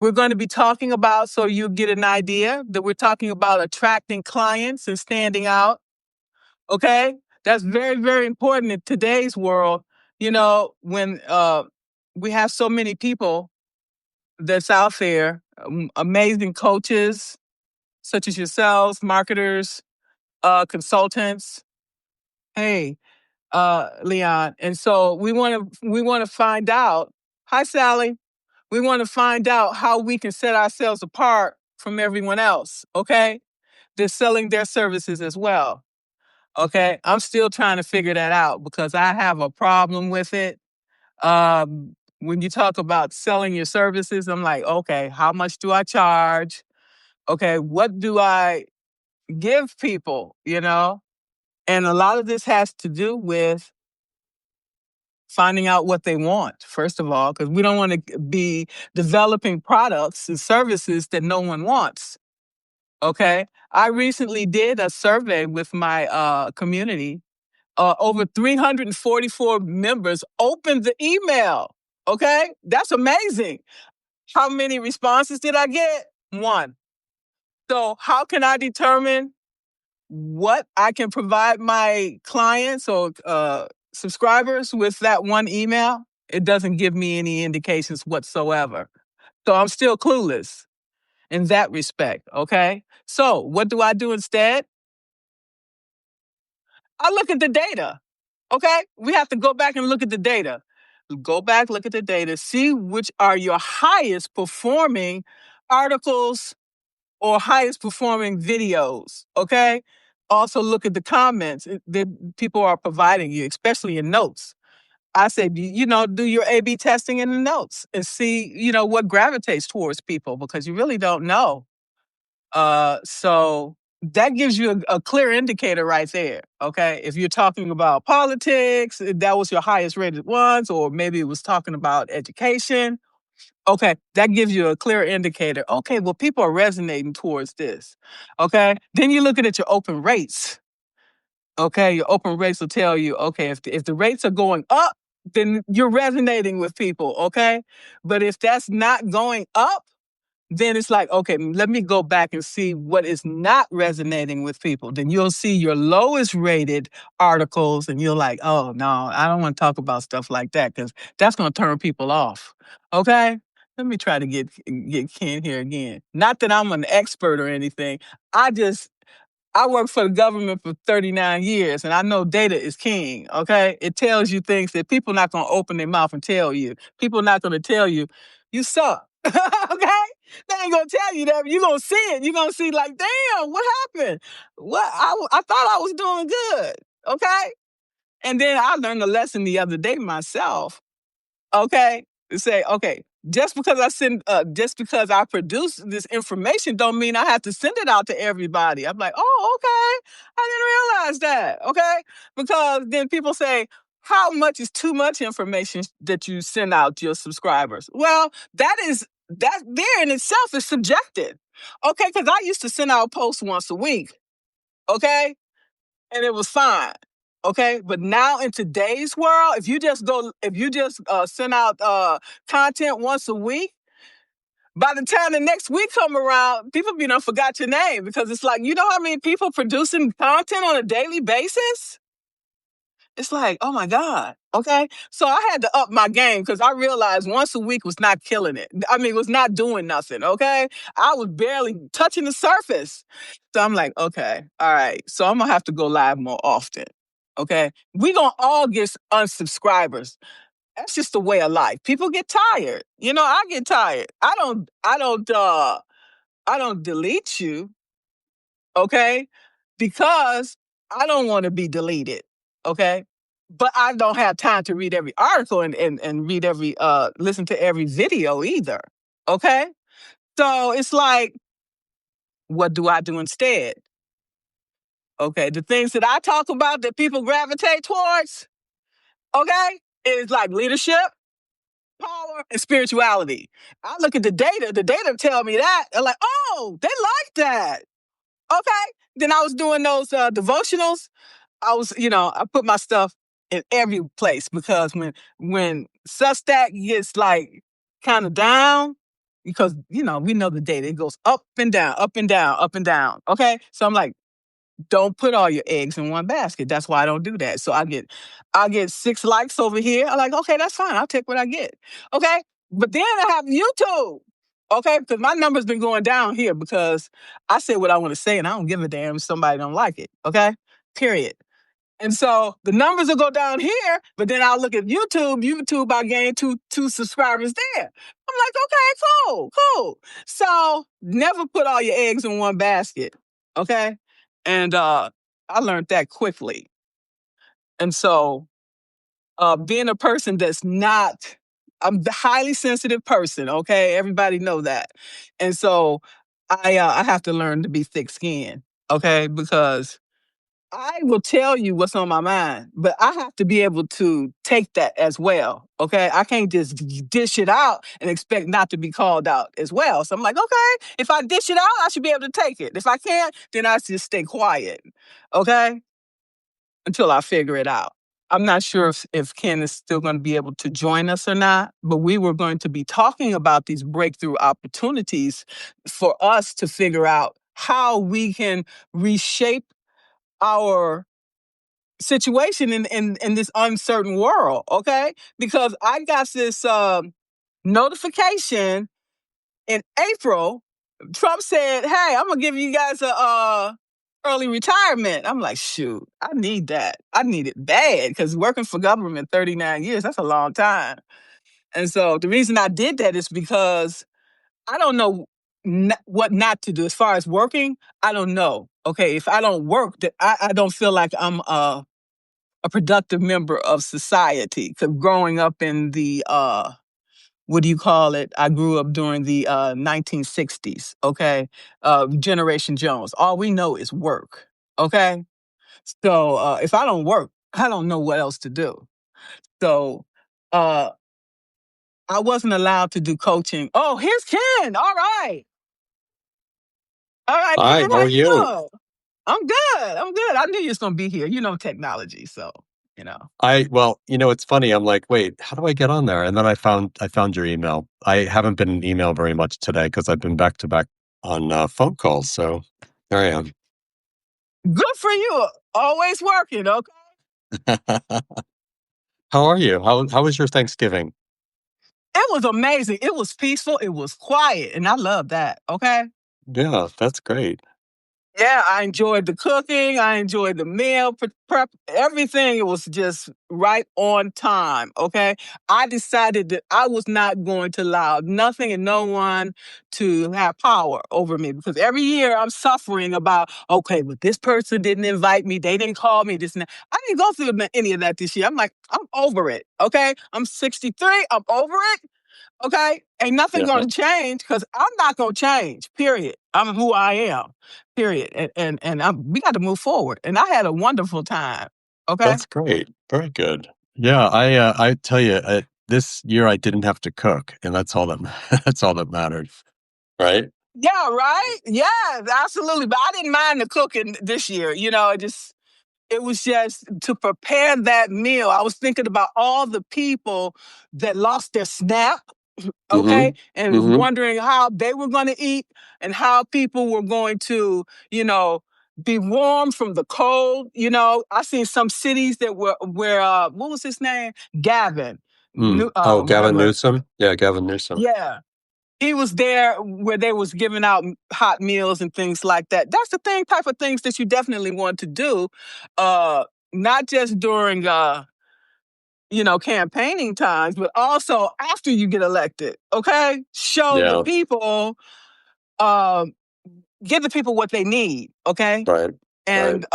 we're going to be talking about, so you get an idea, that we're talking about attracting clients and standing out. Okay? That's very, very important in today's world. When we have so many people that's out there, amazing coaches such as yourselves, marketers, consultants. Hey, Leon. And so we want to find out. Hi, Sally. We want to find out how we can set ourselves apart from everyone else. Okay, they're selling their services as well. Okay, I'm still trying to figure that out because I have a problem with it. When you talk about selling your services, I'm like, okay, how much do I charge? Okay, what do I give people? And a lot of this has to do with finding out what they want, first of all, because we don't want to be developing products and services that no one wants. Okay. I recently did a survey with my community. Over 344 members opened the email. Okay. That's amazing. How many responses did I get? One. So, how can I determine what I can provide my clients or subscribers with that one email? It doesn't give me any indications whatsoever. So I'm still clueless in that respect. Okay. So what do I do instead? I look at the data. Okay. We have to go back and look at the data. Go back, look at the data, see which are your highest performing articles or highest performing videos. Okay. Also look at the comments that people are providing you, especially in notes. I said, do your A/B testing in the notes and see, what gravitates towards people because you really don't know. So that gives you a clear indicator right there. Okay. If you're talking about politics, that was your highest rated ones, or maybe it was talking about education. Okay. That gives you a clear indicator. Okay. Well, people are resonating towards this. Okay. Then you're looking at your open rates. Okay. Your open rates will tell you, okay, if the rates are going up, then you're resonating with people. Okay. But if that's not going up, then it's like, okay, let me go back and see what is not resonating with people. Then you'll see your lowest rated articles and you're like, oh, no, I don't want to talk about stuff like that because that's going to turn people off. Okay? Let me try to get Ken here again. Not that I'm an expert or anything. I worked for the government for 39 years, and I know data is king, okay? It tells you things that people not going to open their mouth and tell you. People not going to tell you, you suck, okay? They ain't going to tell you that. You're going to see it. You're going to see like, damn, what happened? I thought I was doing good, okay? And then I learned a lesson the other day myself, okay? To say, okay, just because I produce this information don't mean I have to send it out to everybody. I'm like, oh, okay. I didn't realize that. Okay. Because then people say, how much is too much information that you send out to your subscribers? Well, that there in itself is subjective. Okay. Because I used to send out posts once a week. Okay. And it was fine. Okay, but now in today's world, if you just send out content once a week, by the time the next week come around, people forgot your name because it's like, you know how many people producing content on a daily basis? It's like, oh my God. Okay. So I had to up my game because I realized once a week was not killing it. I mean, it was not doing nothing. Okay. I was barely touching the surface. So I'm like, okay, all right. So I'm going to have to go live more often. Okay. We're going to all get unsubscribers. That's just the way of life. People get tired. I get tired. I don't delete you. Okay. Because I don't want to be deleted. Okay. But I don't have time to read every article and read listen to every video either. Okay. So it's like, what do I do instead? Okay. The things that I talk about that people gravitate towards, okay, is like leadership, power, and spirituality. I look at the data tell me that. They're like, oh, they like that. Okay. Then I was doing those devotionals. I put my stuff in every place because when Substack gets like kind of down, because, we know the data. It goes up and down, up and down, up and down. Okay. So I'm like, don't put all your eggs in one basket. That's why I don't do that. So I get 6 likes over here. I'm like, okay, that's fine. I'll take what I get. Okay. But then I have YouTube. Okay. Because my number's been going down here because I say what I want to say and I don't give a damn if somebody don't like it. Okay. Period. And so the numbers will go down here, but then I'll look at YouTube. YouTube, I gain two subscribers there. I'm like, okay, cool. So never put all your eggs in one basket. Okay. And I learned that quickly. And so being a person that's not, I'm a highly sensitive person. Okay. Everybody know that. And so I have to learn to be thick skinned. Okay. Because I will tell you what's on my mind, but I have to be able to take that as well. Okay. I can't just dish it out and expect not to be called out as well. So I'm like, okay, if I dish it out, I should be able to take it. If I can't, then I just stay quiet. Okay. Until I figure it out. I'm not sure if Ken is still going to be able to join us or not, but we were going to be talking about these breakthrough opportunities for us to figure out how we can reshape our situation in this uncertain world, okay? Because I got this notification in April. Trump said, "Hey, I'm gonna give you guys a early retirement." I'm like, shoot, I need that. I need it bad because working for government 39 years, that's a long time. And so the reason I did that is because I don't know what not to do as far as working. I don't know. Okay, if I don't work, I don't feel like I'm a productive member of society. Because growing up in the what do you call it? I grew up during the 1960s. Okay, Generation Jones. All we know is work. Okay, so if I don't work, I don't know what else to do. So uh, I wasn't allowed to do coaching. Oh, here's Ken. All right, Hi, Ken. how How are you you? doing? I'm good. I knew you was gonna be here. Technology, so you know. Well, it's funny. I'm like, wait, how do I get on there? And then I found your email. I haven't been in email very much today because I've been back to back on phone calls. So there I am. Good for you. Always working. Okay. How are you? How was your Thanksgiving? It was amazing. It was peaceful. It was quiet, and I love that. Okay. Yeah, that's great. Yeah, I enjoyed the cooking. I enjoyed the meal prep. Everything. It was just right on time. Okay. I decided that I was not going to allow nothing and no one to have power over me because every year I'm suffering about, okay, but this person didn't invite me. They didn't call me. This and that. I didn't go through any of that this year. I'm like, I'm over it. Okay. I'm 63. I'm over it. Okay? Ain't nothing Yeah, gonna change because I'm not gonna change. Period. I'm who I am. Period. We got to move forward. And I had a wonderful time. Okay. that's great. Very good. Yeah, I tell you, this year I didn't have to cook, and that's all that that's all that mattered, right? Yeah, right? Yeah, absolutely. But I didn't mind the cooking this year. It was just to prepare that meal. I was thinking about all the people that lost their SNAP, okay, Mm-hmm. and Mm-hmm. wondering how they were going to eat and how people were going to, be warm from the cold. I seen some cities that were where what was his name? Gavin. Oh, Gavin Whatever. Newsom. Yeah, Gavin Newsom. Yeah. He was there where they was giving out hot meals and things like that. That's the type of things that you definitely want to do, not just during campaigning times, but also after you get elected. Okay, show the Yeah, people, um, give the people what they need. Okay, right, right. and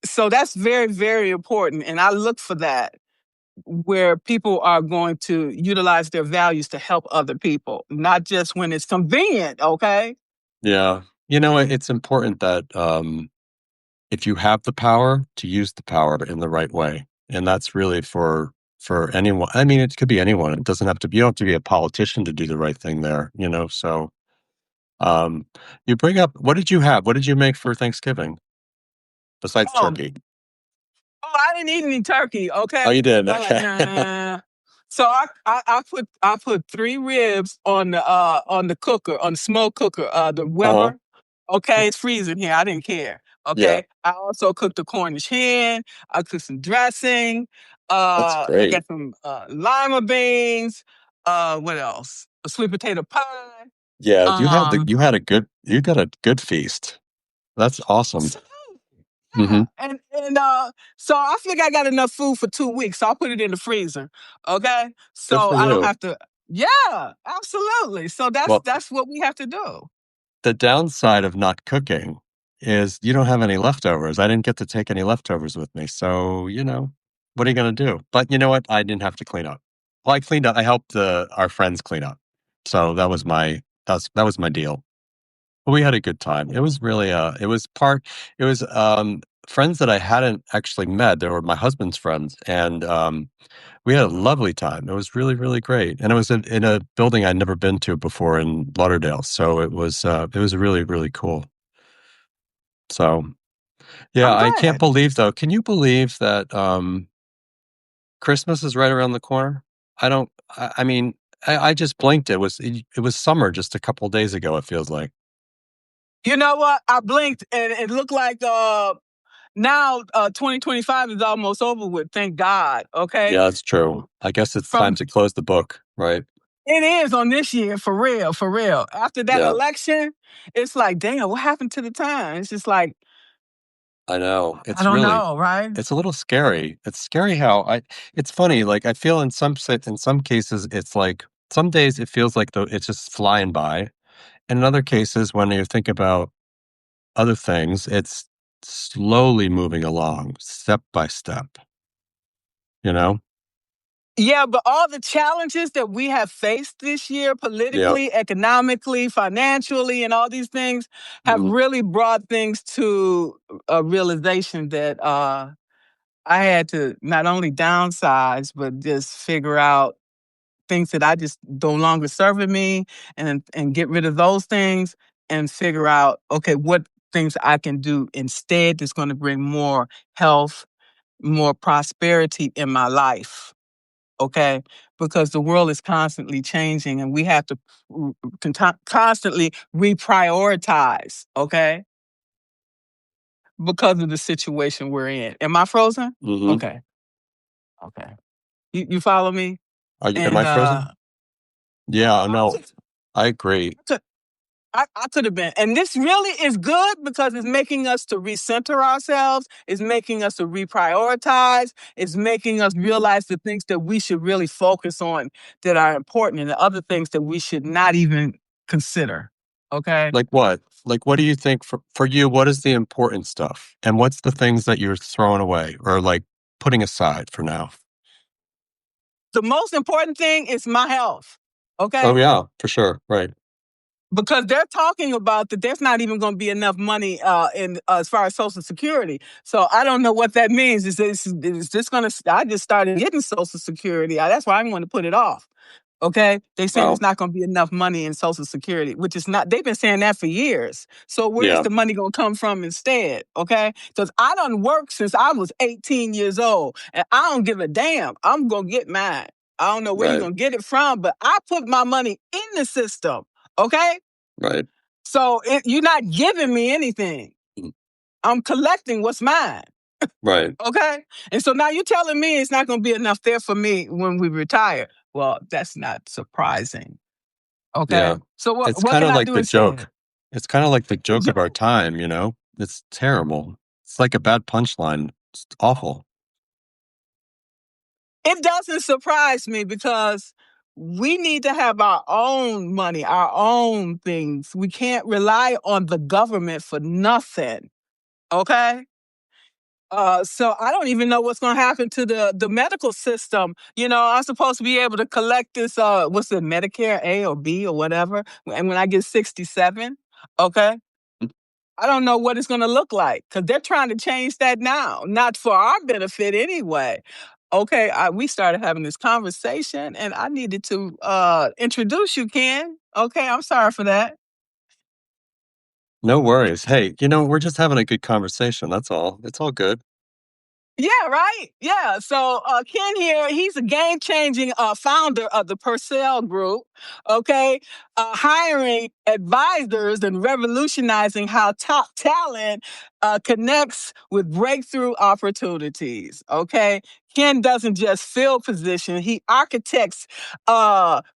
so that's very, very important. And I look for that where people are going to utilize their values to help other people, not just when it's convenient. Okay. Yeah. It's important that if you have the power, to use the power in the right way. And that's really for anyone. I mean, it could be anyone. It doesn't have to be, you don't have to be a politician to do the right thing there. So um you bring up, what did you have? What did you make for Thanksgiving besides Um, turkey? oh, I didn't eat any turkey. Oh, Okay. you did. I'm like, Okay. nah. So I put three ribs on the cooker, on the smoke cooker, the Uh-huh. Weber. Okay, it's freezing here. I didn't care. Yeah, Okay. I also cooked the Cornish hen. I cooked some dressing. that's I great. got some lima beans. What else? A sweet potato pie. Yeah, Um you got a good feast. That's awesome. so, Hmm. yeah. And so I think I got enough food for 2 weeks. So I'll put it in the freezer. Okay. Good So for I don't you. have to. Yeah, absolutely. So that's Well, that's what we have to do. the downside of not cooking is you don't have any leftovers. I didn't get to take any leftovers with me. So, what are you going to do? But you know what? I didn't have to clean up. Well, I cleaned up. I helped our friends clean up. So that was my deal. But we had a good time. It was really it was friends that I hadn't actually met. They were my husband's friends, and we had a lovely time. It was really, really great, and it was in a building I'd never been to before in Lauderdale. So it was really, really cool. So yeah, I'm I can't glad. believe though. Can you believe that Christmas is right around the corner? I don't. I mean, I just blinked. It was summer just a couple days ago. It feels like. You know what? I blinked and it looked like now 2025 is almost over with. Thank God. Okay. Yeah, that's true. I guess it's time From to close the book, right? it is on this year for real, for real. After that Yeah, election, it's like, damn, what happened to the time? It's just like, I know. I don't know, right? It's a little scary. It's scary how it's funny. Like I feel in some cases, it's like some days it feels like it's just flying by. And in other cases, when you think about other things, it's slowly moving along, step by step, you know? Yeah, but all the challenges that we have faced this year, Yeah. politically, economically, financially, and all these things, have Hmm. really brought things to a realization that I had to not only downsize, but just figure out things that I just no longer serving me, and get rid of those things and figure out, okay, what things I can do instead that's going to bring more health, more prosperity in my life. Okay, because the world is constantly changing and we have to constantly reprioritize. Okay, because of the situation we're in. Am I frozen? Hmm. Okay, okay. You follow me? Am And I frozen? Yeah, no, I agree. I could have been. And this really is good because it's making us to recenter ourselves. It's making us to reprioritize. It's making us realize the things that we should really focus on that are important and the other things that we should not even consider. Okay. Like what? Like what do you think for you? What is the important stuff? And what's the things that you're throwing away or like putting aside for now? The most important thing is my health. Oh Okay. yeah, for sure. Right. Because they're talking about that there's not even going to be enough money in as far as Social Security. So I don't know what that means. Is this going to? I just started getting Social Security. That's why I'm going to put it off. Okay, they saying Wow. there's not going to be enough money in Social Security, which is not. They've been saying that for years. So where's Yeah. the money going to come from instead? Okay, because I done worked since I was 18 years old, and I don't give a damn. I'm going to get mine. I don't know where you're Right. going to get it from, but I put my money in the system. Okay, Right. so you're not giving me anything. Mm. I'm collecting what's mine. Right. Okay. And so now you're telling me it's not going to be enough there for me when we retire. Well, that's not surprising. Yeah. Okay. So It's what kind can of I like do the instead? joke. It's kind of like the joke Yeah, of our time, you know? It's terrible. It's like a bad punchline. It's awful. it doesn't surprise me because we need to have our own money, our own things. We can't rely on the government for nothing. Okay. So I don't even know what's going to happen to the medical system. I'm supposed to be able to collect this. What's it, Medicare A or B or whatever, and when I get 67, okay, I don't know what it's going to look like because they're trying to change that now, not for our benefit anyway. Okay, we started having this conversation, and I needed to introduce you, Ken. Okay, I'm sorry for that. No worries. Hey, we're just having a good conversation. That's all. It's all good. Yeah, right. Yeah. So Ken here, he's a game-changing founder of the Persel Group. Okay, hiring advisors and revolutionizing how top talent connects with breakthrough opportunities. Okay, Ken doesn't just fill positions; he architects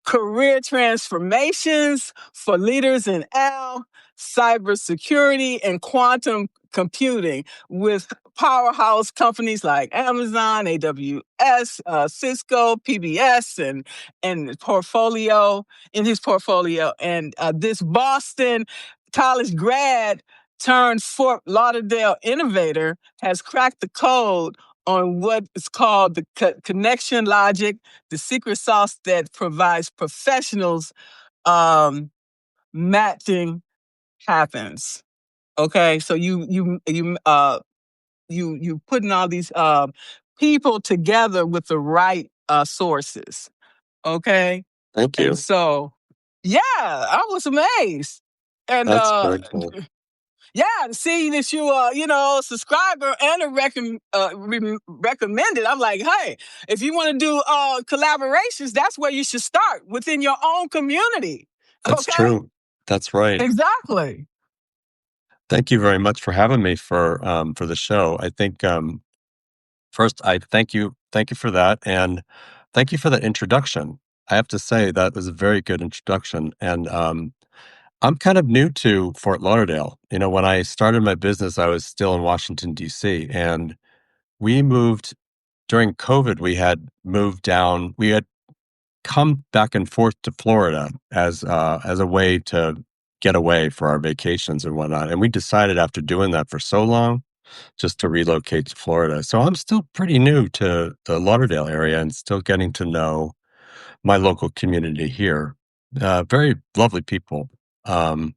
career transformations for leaders in L, cybersecurity, and quantum computing with powerhouse companies like Amazon, AWS, Cisco, PBS, and portfolio in his portfolio. And this Boston college grad turned Fort Lauderdale innovator has cracked the code on what is called the connection logic, the secret sauce that provides professionals matching happens. Okay, so you putting all these people together with the right sources. Okay, Thank and you. so yeah, I was amazed, and That's very cool. yeah, seeing that you a subscriber and a recommended. I'm like, hey, if you want to do collaborations, that's where you should start within your own community. That's Okay, true. That's right. exactly. Thank you very much for having me for the show. I think first I thank you for that, and thank you for that introduction. I have to say that was a very good introduction, and I'm kind of new to Fort Lauderdale. You know, when I started my business, I was still in Washington D.C., and we moved during COVID. We had moved down. We had come back and forth to Florida as a way to get away for our vacations and whatnot. And we decided after doing that for so long just to relocate to Florida. So I'm still pretty new to the Lauderdale area and still getting to know my local community here. Very lovely people. Um,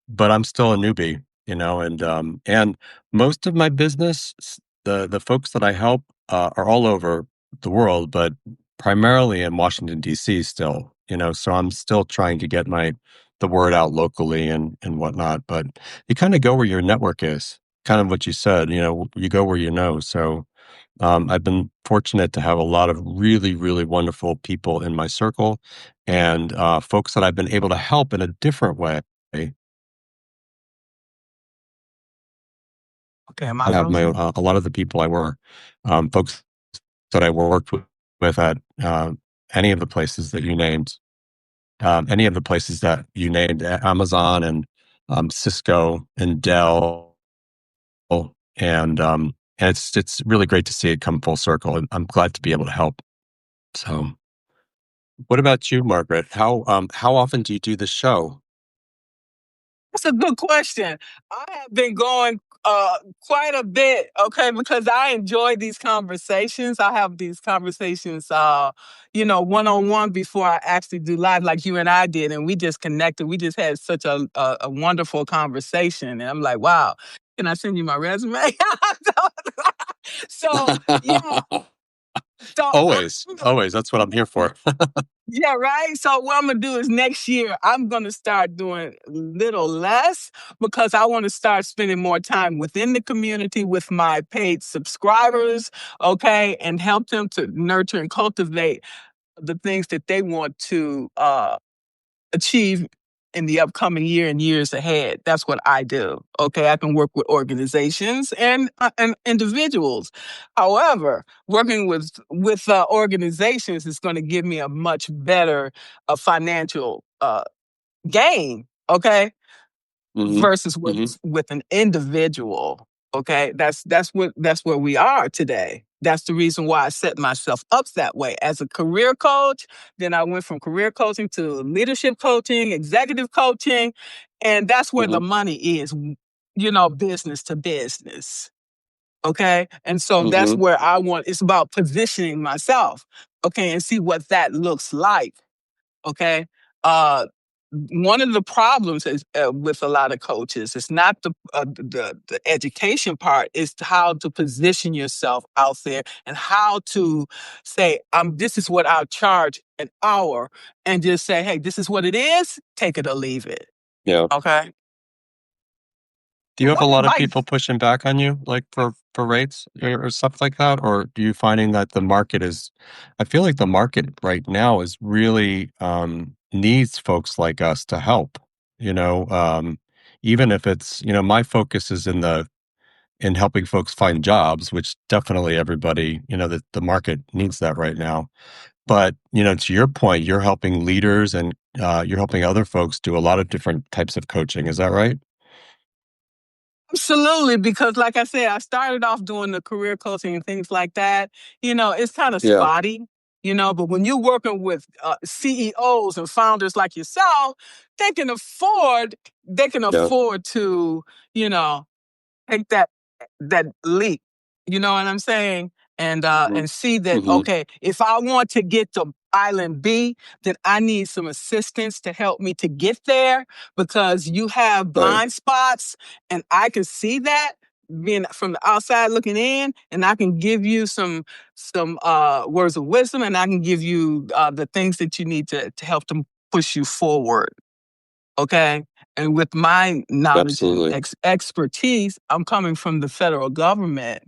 but I'm still a newbie, you know, and most of my business, the folks that I help are all over the world, but primarily in Washington D.C. still, you know. So I'm still trying to get the word out locally and whatnot. But you kind of go where your network is, kind of what you said, you know, you go where you know. So I've been fortunate to have a lot of really, really wonderful people in my circle and folks that I've been able to help in a different way. Okay, am I I have my frozen? a lot of the people I work, folks that I worked with at any of the places that you named, any of the places that you named, Amazon and Cisco and Dell, and it's really great to see it come full circle. And I'm glad to be able to help. So, what about you, Margaret? How often do you do the show? That's a good question. I have been going quite a bit, okay, because I enjoy these conversations. I have these conversations, one on one before I actually do live, like you and I did, and we just connected. We just had such a wonderful conversation, and I'm like, wow, can I send you my resume? so yeah, so Always, always. That's what I'm here for. yeah, right. So what I'm gonna do is next year I'm gonna start doing a little less because I want to start spending more time within the community with my paid subscribers, okay, and help them to nurture and cultivate the things that they want to achieve in the upcoming year and years ahead. That's what I do. Okay, I can work with organizations and individuals. However, working with organizations is going to give me a much better financial gain. Okay, Hmm. versus Hmm. with an individual. Okay, that's where we are today. That's the reason why I set myself up that way as a career coach. Then I went from career coaching to leadership coaching, executive coaching, and that's where the Hmm. money is. Business to business. Okay, and so that's Hmm. where I want. It's about positioning myself. Okay, and see what that looks like. Okay. Uh, One of the problems is with a lot of coaches, it's not the education part, it's how to position yourself out there and how to say, this is what I'll charge an hour, and just say, hey, this is what it is, take it or leave it. Yeah. Okay. Do you have a What lot of advice? people pushing back on you, like for for rates or stuff like that? Or do you finding that the market is I feel like the market right now is really, needs folks like us to help, you know, even if it's my focus is in helping folks find jobs, which definitely everybody, the market needs that right now. But, to your point, you're helping leaders and, you're helping other folks do a lot of different types of coaching. Is that right? Absolutely, because like I said, I started off doing the career coaching and things like that. It's kind of Yeah. spotty, but when you're working with CEOs and founders like yourself, they can afford they can Yeah. afford to, you know, take that leap. You know what I'm saying? Mhm. And see that, Mhm. okay, if I want to get to island B, then I need some assistance to help me to get there because you have Right. blind spots and I can see that being from the outside looking in, and I can give you some words of wisdom, and I can give you the things that you need to help them push you forward. Okay. And with my knowledge and Absolutely. expertise, I'm coming from the federal government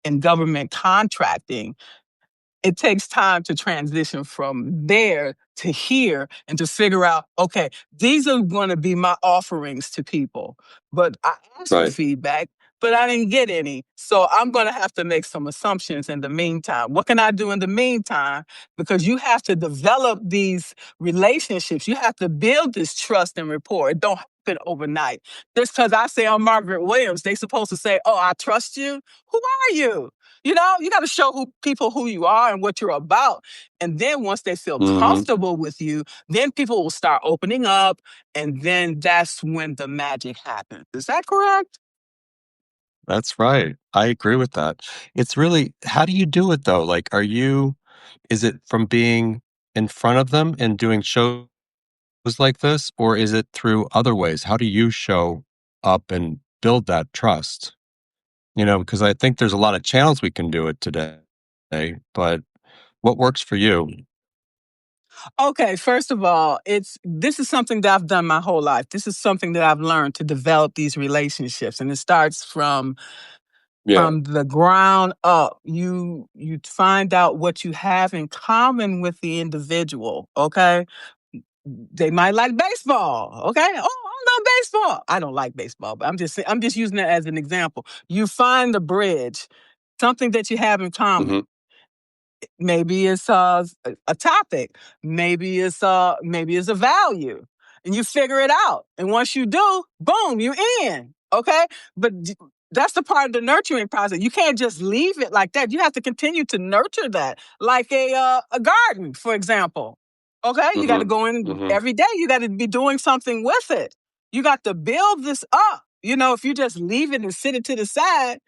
and government contracting. It takes time to transition from there to here and to figure out, okay, these are going to be my offerings to people. But I asked for Right. feedback, but I didn't get any. So I'm going to have to make some assumptions in the meantime. What can I do in the meantime? Because you have to develop these relationships. You have to build this trust and rapport. It don't happen overnight. Just because I say I'm Margaret Williams, they supposed to say, oh, I trust you. Who are you? You got to show people who you are and what you're about. And then once they feel Mhm. comfortable with you, then people will start opening up. And then that's when the magic happens. Is that correct? That's right. I agree with that. It's really how do you do it though? Like, is it from being in front of them and doing shows like this, or is it through other ways? How do you show up and build that trust? Because I think there's a lot of channels we can do it today, but what works for you? Okay, first of all, this is something that I've done my whole life. This is something that I've learned to develop these relationships, and it starts Yeah. from the ground up. You find out what you have in common with the individual. Okay, they might like baseball. Okay. Oh, I love baseball. I don't like baseball, but I'm just using it as an example. You find the bridge, something that you have in Mhm. common. Maybe it's a topic. Maybe it's a value, and you figure it out. And once you do, boom, you in. Okay, but that's the part of the nurturing process. You can't just leave it like that. You have to continue to nurture that, like a garden, for example. Okay, you got to Mhm. go in Mhm. every day. You got to be doing something with it. You got to build this up. If you just leave it and sit it to the side,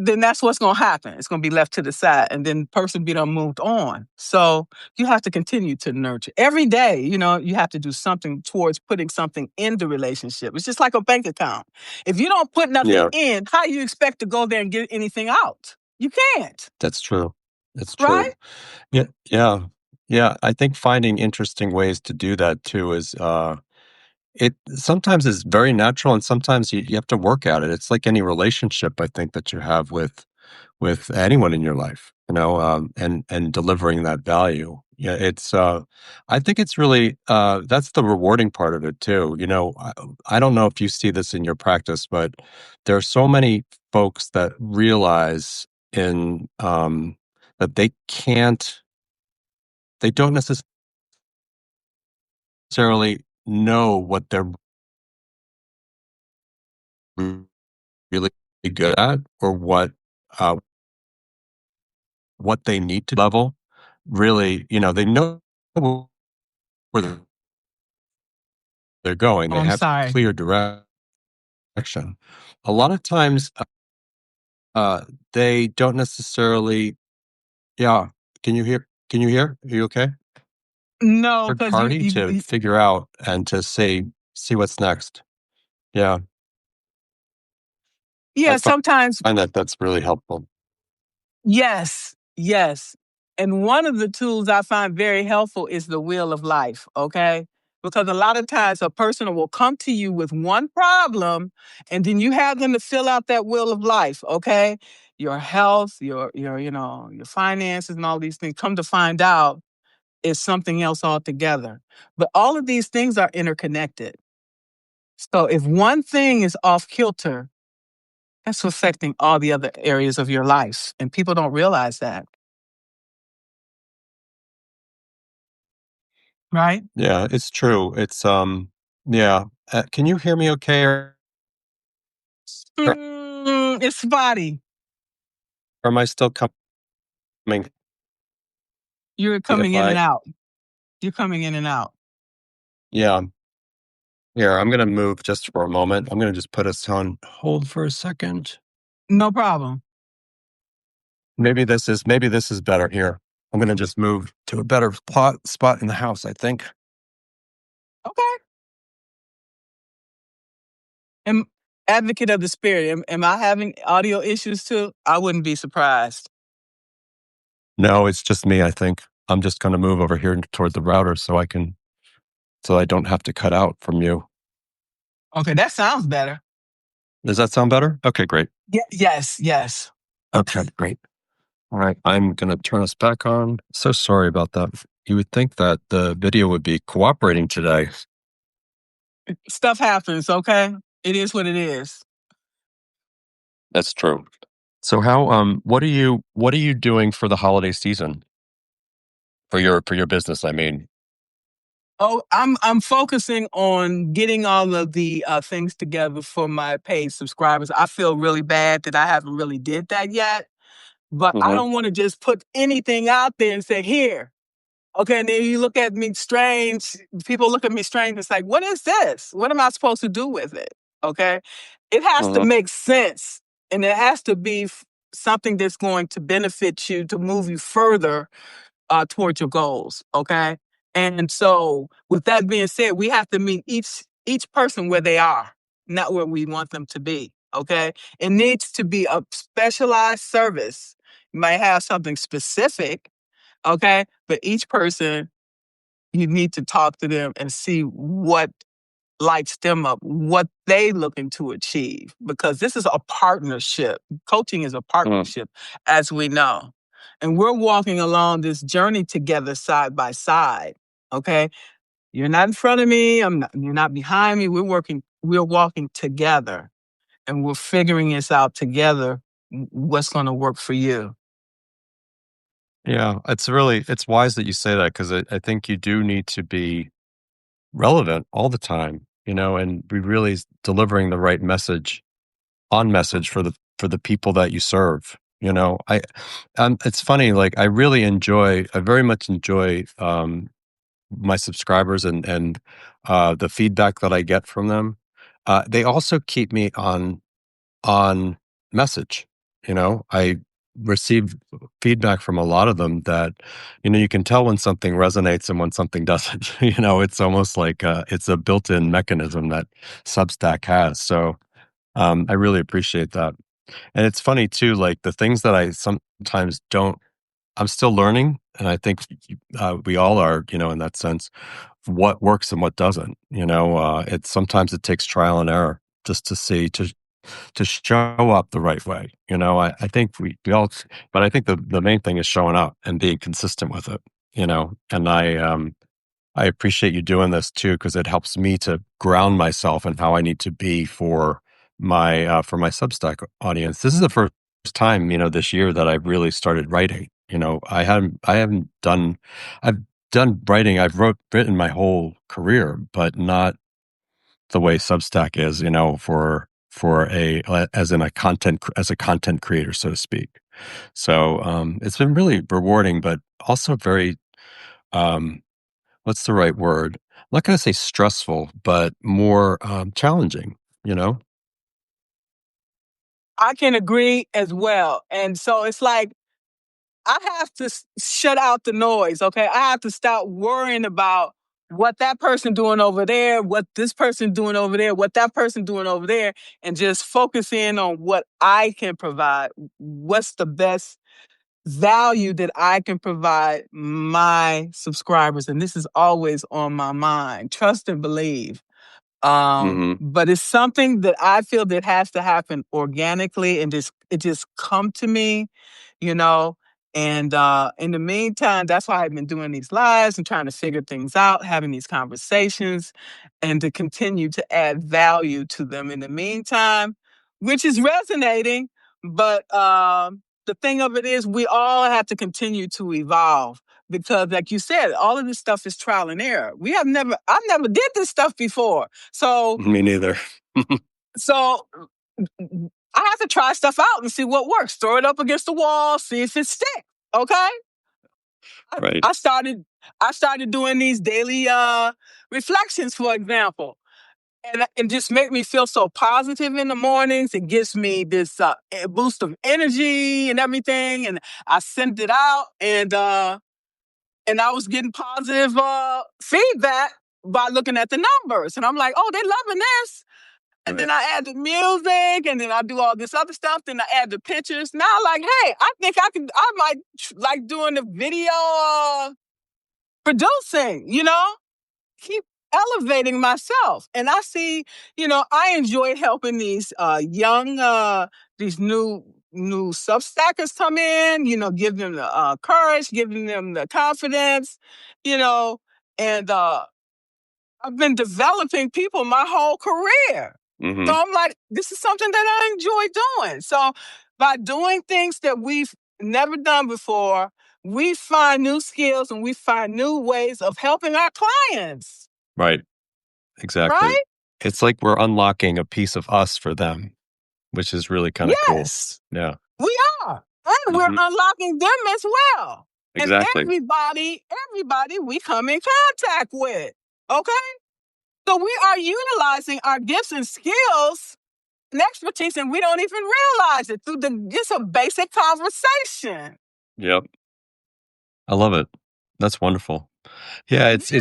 then that's what's going to happen. It's going to be left to the side, and then the person be done moved on. So you have to continue to nurture every day. You have to do something towards putting something in the relationship. It's just like a bank account. If you don't put nothing Yeah, in, how you expect to go there and get anything out? You can't, that's true. It's right? true. Yeah, yeah. Yeah, I think finding interesting ways to do that too is, it sometimes is very natural and sometimes you have to work at it. It's like any relationship I think that you have with anyone in your life, and delivering that value. Yeah, I think it's really, that's the rewarding part of it too. I don't know if you see this in your practice, but there are so many folks that realize that they don't necessarily know what they're really good at or uh, what they need to level. Really, they know where they're going. Oh, They I'm have sorry. clear direction. A lot of times, they don't necessarily. Yeah. Can you hear? Can you hear? Are you okay? No, Third because you, party you, to you, figure out and to see what's next. Yeah, I yeah, sometimes, find that that's really helpful. yes, yes. And one of the tools I find very helpful is the wheel of life. Okay. Because a lot of times a person will come to you with one problem and then you have them to fill out that wheel of life, okay? Your health, your finances and all these things. Come to find out is something else altogether. But all of these things are interconnected. So if one thing is off kilter, that's affecting all the other areas of your life. And people don't realize that. Right? Yeah, it's true. Yeah. Can you hear me okay? It's spotty. Or am I still coming? You're coming If in and I, out. You're coming in and out. yeah, here, I'm going to move just for a moment. I'm going to just put us on hold for a second. No problem. Maybe this is better here. I'm going to just move to a better spot in the house, I think. Okay. Am advocate of the spirit. Am I having audio issues too? I wouldn't be surprised. No, it's just me, I think. I'm just going to move over here toward the router so I don't have to cut out from you. Okay, that sounds better. Does that sound better? Okay, great. Yeah, yes. Okay, great. All right. I'm going to turn us back on. So sorry about that. You would think that the video would be cooperating today. Stuff happens, okay? It is what it is. That's true. So what are you doing for the holiday season? For your business, I mean. Oh, I'm focusing on getting all of the things together for my paid subscribers. I feel really bad that I haven't really did that yet, but I Mm-hmm. don't want to just put anything out there and say, here. Okay, and then you look at me strange. People look at me strange. It's like, what is this? What am I supposed to do with it? Okay, it has to Mm-hmm. make sense, and it has to be something that's going to benefit you to move you further towards your goals. Okay, and so with that being said, we have to meet each person where they are, not where we want them to be. Okay, it needs to be a specialized service. You might have something specific. Okay. But each person, you need to talk to them and see what lights them up, what they looking to achieve, because this is a partnership. Coaching is a partnership, as we know. And we're walking along this journey together side by side. Okay. You're not in front of me. You're not behind me. We're walking together and we're figuring this out together. What's going to work for you. Yeah, it's wise that you say that because I think you do need to be relevant all the time, and be really delivering the right message on message for the people that you serve. It's funny, like I very much enjoy my subscribers and the feedback that I get from them. They also keep me on message. I receive feedback from a lot of them that, you can tell when something resonates and when something doesn't. It's almost like it's a built-in mechanism that Substack has. So I really appreciate that. And it's funny too, like the things that I sometimes don't, I'm still learning. And I think we all are, in that sense, what works and what doesn't. Sometimes it takes trial and error just to show up the right way. I think we all, but I think the main thing is showing up and being consistent with it, and I appreciate you doing this too, because it helps me to ground myself and how I need to be for my Substack audience. This is the first time, this year that I've really started writing. I haven't done, I've done writing. Written my whole career, but not the way Substack is, as a content creator, so to speak. So it's been really rewarding, but also very what's the right word? I'm not going to say stressful, but more challenging. You know? I can agree as well. And so it's like, I have to shut out the noise, okay? I have to stop worrying about what that person doing over there, what this person doing over there, what that person doing over there, and just focus in on what I can provide. What's the best value that I can provide my subscribers. And this is always on my mind. Trust and believe. But it's something that I feel that has to happen organically and it just come to me, you know. And in the meantime, that's why I've been doing these lives and trying to figure things out, having these conversations, and to continue to add value to them in the meantime, which is resonating. But the thing of it is, we all have to continue to evolve because, like you said, all of this stuff is trial and error. I've never did this stuff before. So, Me neither. so I have to try stuff out and see what works. Throw it up against the wall, see if it sticks. Okay. Right. I started doing these daily reflections, for example. And it just make me feel so positive in the mornings. It gives me this boost of energy and everything. And I sent it out and I was getting positive feedback by looking at the numbers. And I'm like, oh, they loving this. And Right. then I add the music and then I do all this other stuff. Then I add the pictures. Now, like, hey, I think I might like doing the video producing, keep elevating myself. And I see, I enjoy helping these these new Substackers come in, give them the courage, giving them the confidence, and I've been developing people my whole career. So I'm like, this is something that I enjoy doing. So by doing things that we've never done before, we find new skills and we find new ways of helping our clients. Right. Exactly. Right? It's like we're unlocking a piece of us for them, which is really kind of cool. Yes, Yeah. we are. And we're unlocking them as well. Exactly. And everybody we come in contact with. Okay? So we are utilizing our gifts and skills and expertise, and we don't even realize it through just a basic conversation. Yep. I love it. That's wonderful. Yeah, it's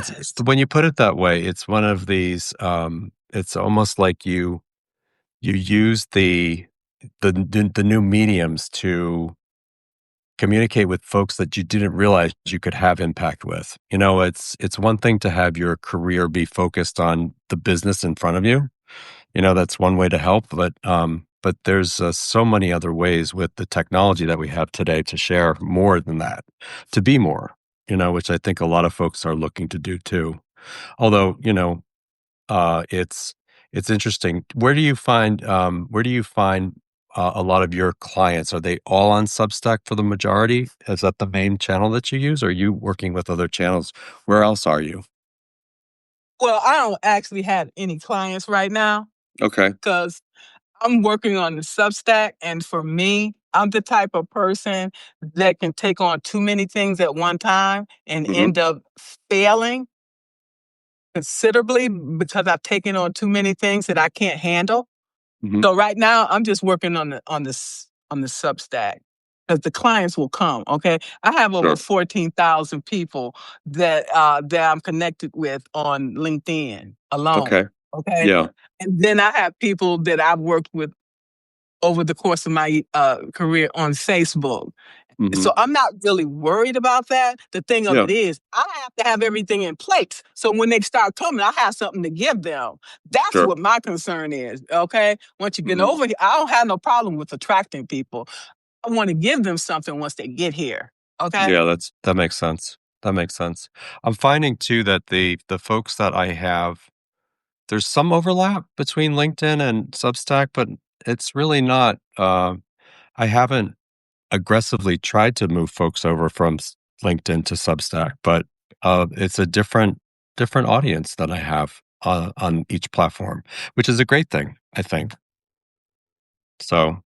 when you put it that way, it's one of these it's almost like you use the new mediums to communicate with folks that you didn't realize you could have impact with. It's one thing to have your career be focused on the business in front of you. That's one way to help, but there's so many other ways with the technology that we have today to share more than that, to be more, which I think a lot of folks are looking to do too. Although, it's interesting. Where do you find a lot of your clients? Are they all on Substack for the majority? Is that the main channel that you use? Or are you working with other channels? Where else are you? Well, I don't actually have any clients right now Okay. because I'm working on the Substack. And for me, I'm the type of person that can take on too many things at one time and end up failing considerably because I've taken on too many things that I can't handle. So right now, I'm just working on the Substack because the clients will come. Okay, I have over 14,000 people that I'm connected with on LinkedIn alone. Okay. Okay, Yeah. and then I have people that I've worked with over the course of my career on Facebook. So I'm not really worried about that. The thing of Yeah. it is, I have to have everything in place. So when they start coming, I have something to give them. That's Sure. what my concern is. Okay. Once you get over here, I don't have no problem with attracting people. I want to give them something once they get here. Okay. Yeah, that makes sense. That makes sense. I'm finding too that the folks that I have, there's some overlap between LinkedIn and Substack, but it's really not. I haven't aggressively tried to move folks over from LinkedIn to Substack, but it's a different audience that I have on each platform, which is a great thing, I think. So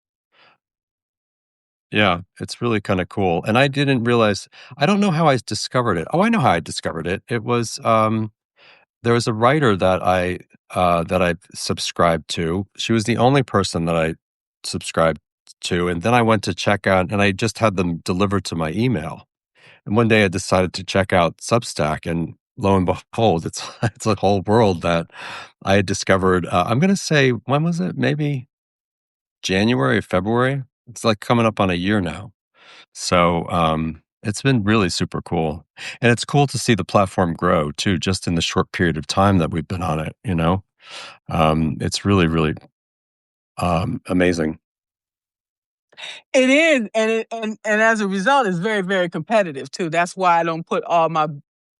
yeah, it's really kind of cool. And I didn't realize, I don't know how I discovered it. Oh, I know how I discovered it. It was, there was a writer that I subscribed to. She was the only person that I subscribed to. And then I went to check out and I just had them delivered to my email. And one day I decided to check out Substack and lo and behold, it's, it's a whole world that I had discovered. I'm going to say, when was it? Maybe January, February. It's like coming up on a year now. So it's been really super cool. And it's cool to see the platform grow too, just in the short period of time that we've been on it, you know? It's really, really amazing. It is, and as a result, it's very, very competitive too. That's why I don't put all my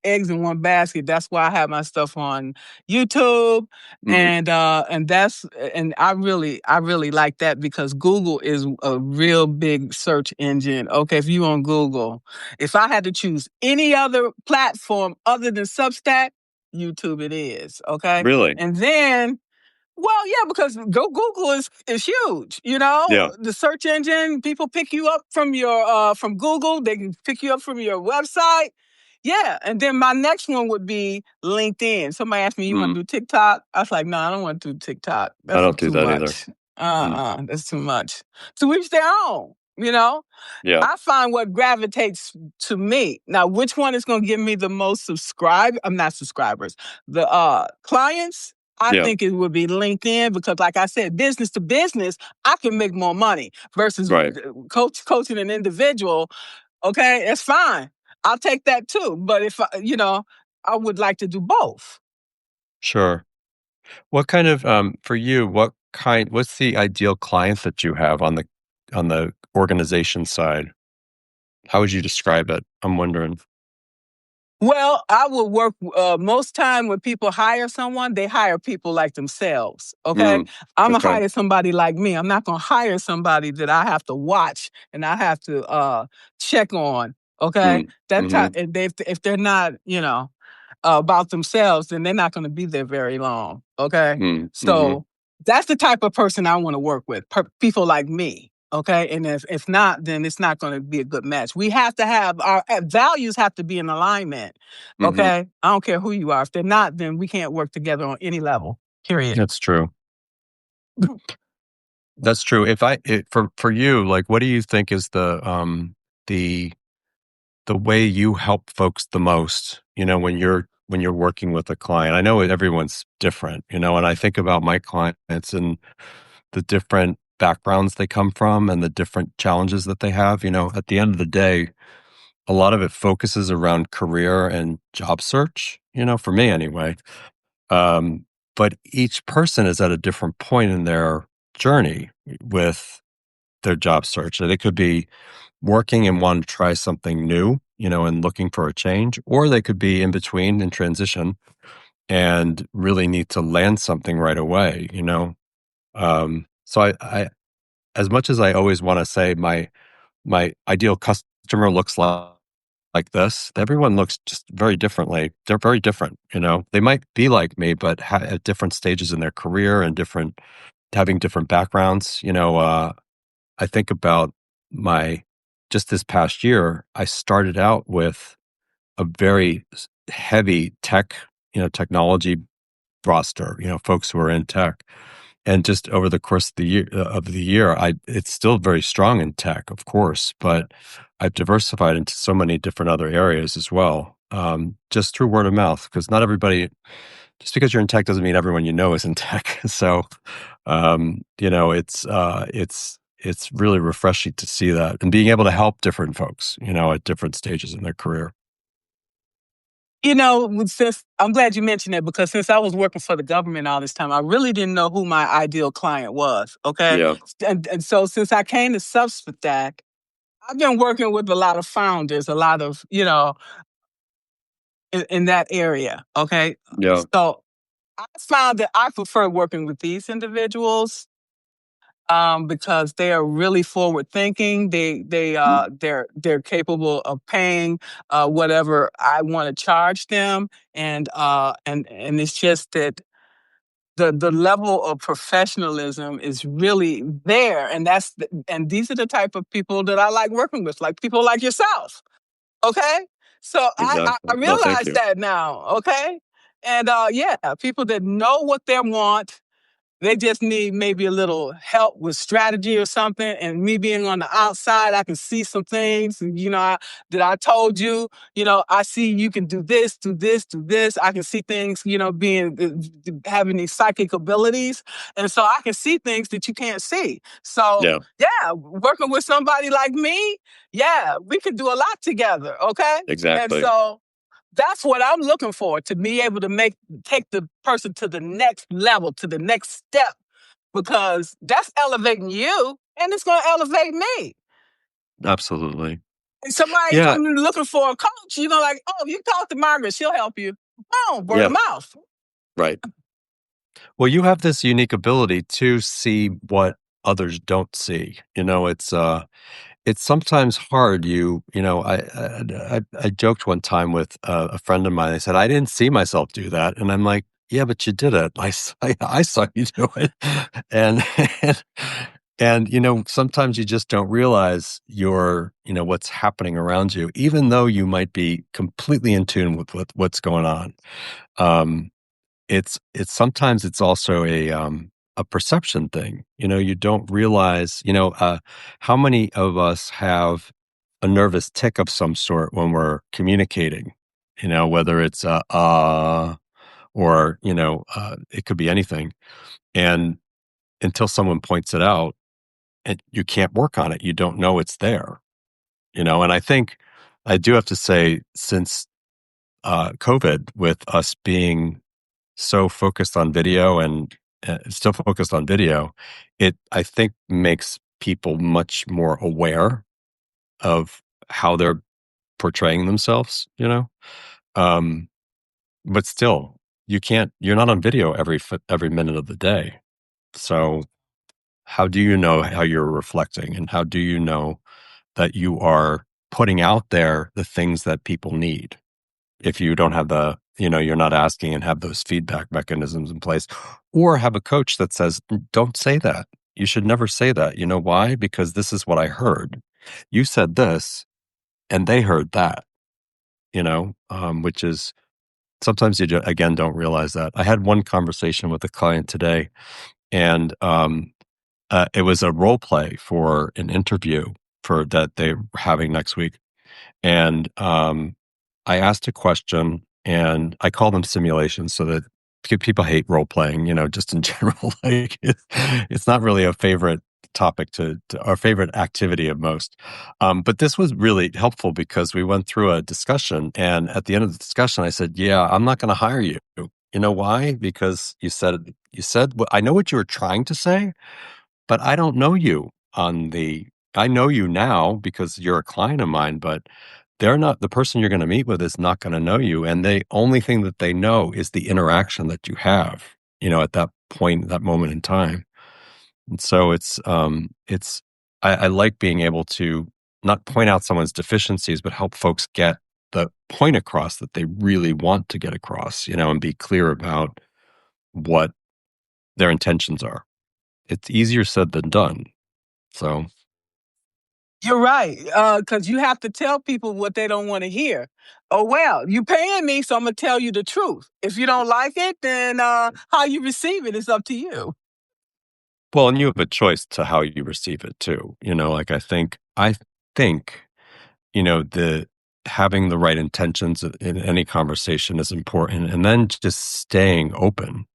eggs in one basket. That's why I have my stuff on YouTube, Hmm. and that's and I really like that because Google is a real big search engine. Okay, if you on Google, if I had to choose any other platform other than Substack, YouTube it is. Okay, Really? and then well, yeah, because Google is huge. You know, Yeah. the search engine. People pick you up from your from Google. They can pick you up from your website. Yeah, and then my next one would be LinkedIn. Somebody asked me, "You want Mm. to do TikTok?" I was like, "No, I don't want to do TikTok. I That's don't do too that either. much. Mm. That's too much." To each their own. You know, Yeah. I find what gravitates to me. Now, which one is going to give me the most I'm not subscribers. The clients, I Yeah. think it would be LinkedIn because like I said, business to business, I can make more money versus Right. coaching an individual. Okay, that's fine. I'll take that too. But if I would like to do both. Sure. What kind of for you, what's the ideal client that you have on the organization side? How would you describe it? I'm wondering. Well, I will work most time when people hire someone, they hire people like themselves. Okay, Mm. I'm gonna Okay. hire somebody like me. I'm not gonna hire somebody that I have to watch and I have to check on. Okay, Mm. that time Hmm. if they're not about themselves, then they're not going to be there very long. Okay. Mm. Hmm. So that's the type of person I want to work with, people like me. Okay. And if not, then it's not going to be a good match. We have to have our values have to be in alignment. Hmm. Okay. I don't care who you are. If they're not, then we can't work together on any level, period. That's true. That's true. For you, like, what do you think is the the way you help folks the most? You know, when you're working with a client. I know everyone's different. You know, and I think about my clients and the different backgrounds they come from and the different challenges that they have. You know, at the end of the day, a lot of it focuses around career and job search. You know, for me anyway. Um, but each person is at a different point in their journey with their job search. So they could be working and want to try something new, you know, and looking for a change, or they could be in between in transition and really need to land something right away, you know. So I as much as I always want to say my ideal customer looks like this, everyone looks just very differently. They're very different, you know. They might be like me, but at different stages in their career and having different backgrounds. You know, I think about my just this past year, I started out with a very heavy technology roster, you know, folks who are in tech. And just over the course of the year, it's still very strong in tech, of course, but I've diversified into so many different other areas as well, just through word of mouth. Because not everybody, just because you're in tech, doesn't mean everyone you know is in tech. So, you know, it's really refreshing to see that and being able to help different folks, you know, at different stages in their career. Since I'm glad you mentioned it because since I was working for the government all this time, I really didn't know who my ideal client was. Okay. Yeah, And so since I came to Substack, I've been working with a lot of founders, a lot of, in that area. Okay. yeah, So I found that I prefer working with these individuals because they are really forward thinking. mm, They're capable of paying whatever I want to charge them, and it's just that the level of professionalism is really there, and these are the type of people that I like working with, like people like yourself. Okay, so I exactly. No, thank realize you. that now. Okay, and yeah, people that know what they want They just need maybe a little help with strategy or something. And me being on the outside, I can see some things, that I told you, I see you can do this, do this, do this. I can see things, having these psychic abilities. And so I can see things that you can't see. So, yeah, working with somebody like me, yeah, we can do a lot together. Okay. Exactly. And so that's what I'm looking for, to be able to take the person to the next level, to the next step, because that's elevating you and it's going to elevate me. Absolutely. And somebody Yeah. coming looking for a coach, you're going to like, oh, you talk to Margaret, she'll help you. Boom, word of mouth. Right. Well, you have this unique ability to see what others don't see. It's sometimes hard. I joked one time with a friend of mine. I said, I didn't see myself do that. And I'm like, yeah, but you did it. I saw you do it. And, and sometimes you just don't realize what's happening around you, even though you might be completely in tune with what's going on. It's sometimes it's also a perception thing. You don't realize, how many of us have a nervous tick of some sort when we're communicating, whether it's or, it could be anything. And until someone points it out and you can't work on it, you don't know it's there, and I think I do have to say, since COVID, with us being so focused on video and still focused on video, it, I think, makes people much more aware of how they're portraying themselves, Um, but still, you're not on video every minute of the day. So how do you know how you're reflecting, and how do you know that you are putting out there the things that people need? If you don't have you're not asking and have those feedback mechanisms in place, or have a coach that says, don't say that. You should never say that. You know why? Because this is what I heard. You said this and they heard that, which is sometimes again, don't realize that. I had one conversation with a client today, and it was a role play for an interview for that they're having next week. And I asked a question, and I call them simulations so that people hate role playing, just in general. Like it's not really a favorite topic to our favorite activity of most. But this was really helpful because we went through a discussion, and at the end of the discussion, I said, yeah, I'm not going to hire you. You know why? Because you said, well, I know what you were trying to say, but I don't know you I know you now because you're a client of mine, but they're not, the person you're going to meet with is not going to know you. And the only thing that they know is the interaction that you have, at that point, that moment in time. And so I like being able to not point out someone's deficiencies, but help folks get the point across that they really want to get across, and be clear about what their intentions are. It's easier said than done. So You're right, because you have to tell people what they don't want to hear. Oh, well, you paying me, so I'm going to tell you the truth. If you don't like it, then how you receive it is up to you. well, and you have a choice to how you receive it too. Like I think, the having the right intentions in any conversation is important. And then just staying open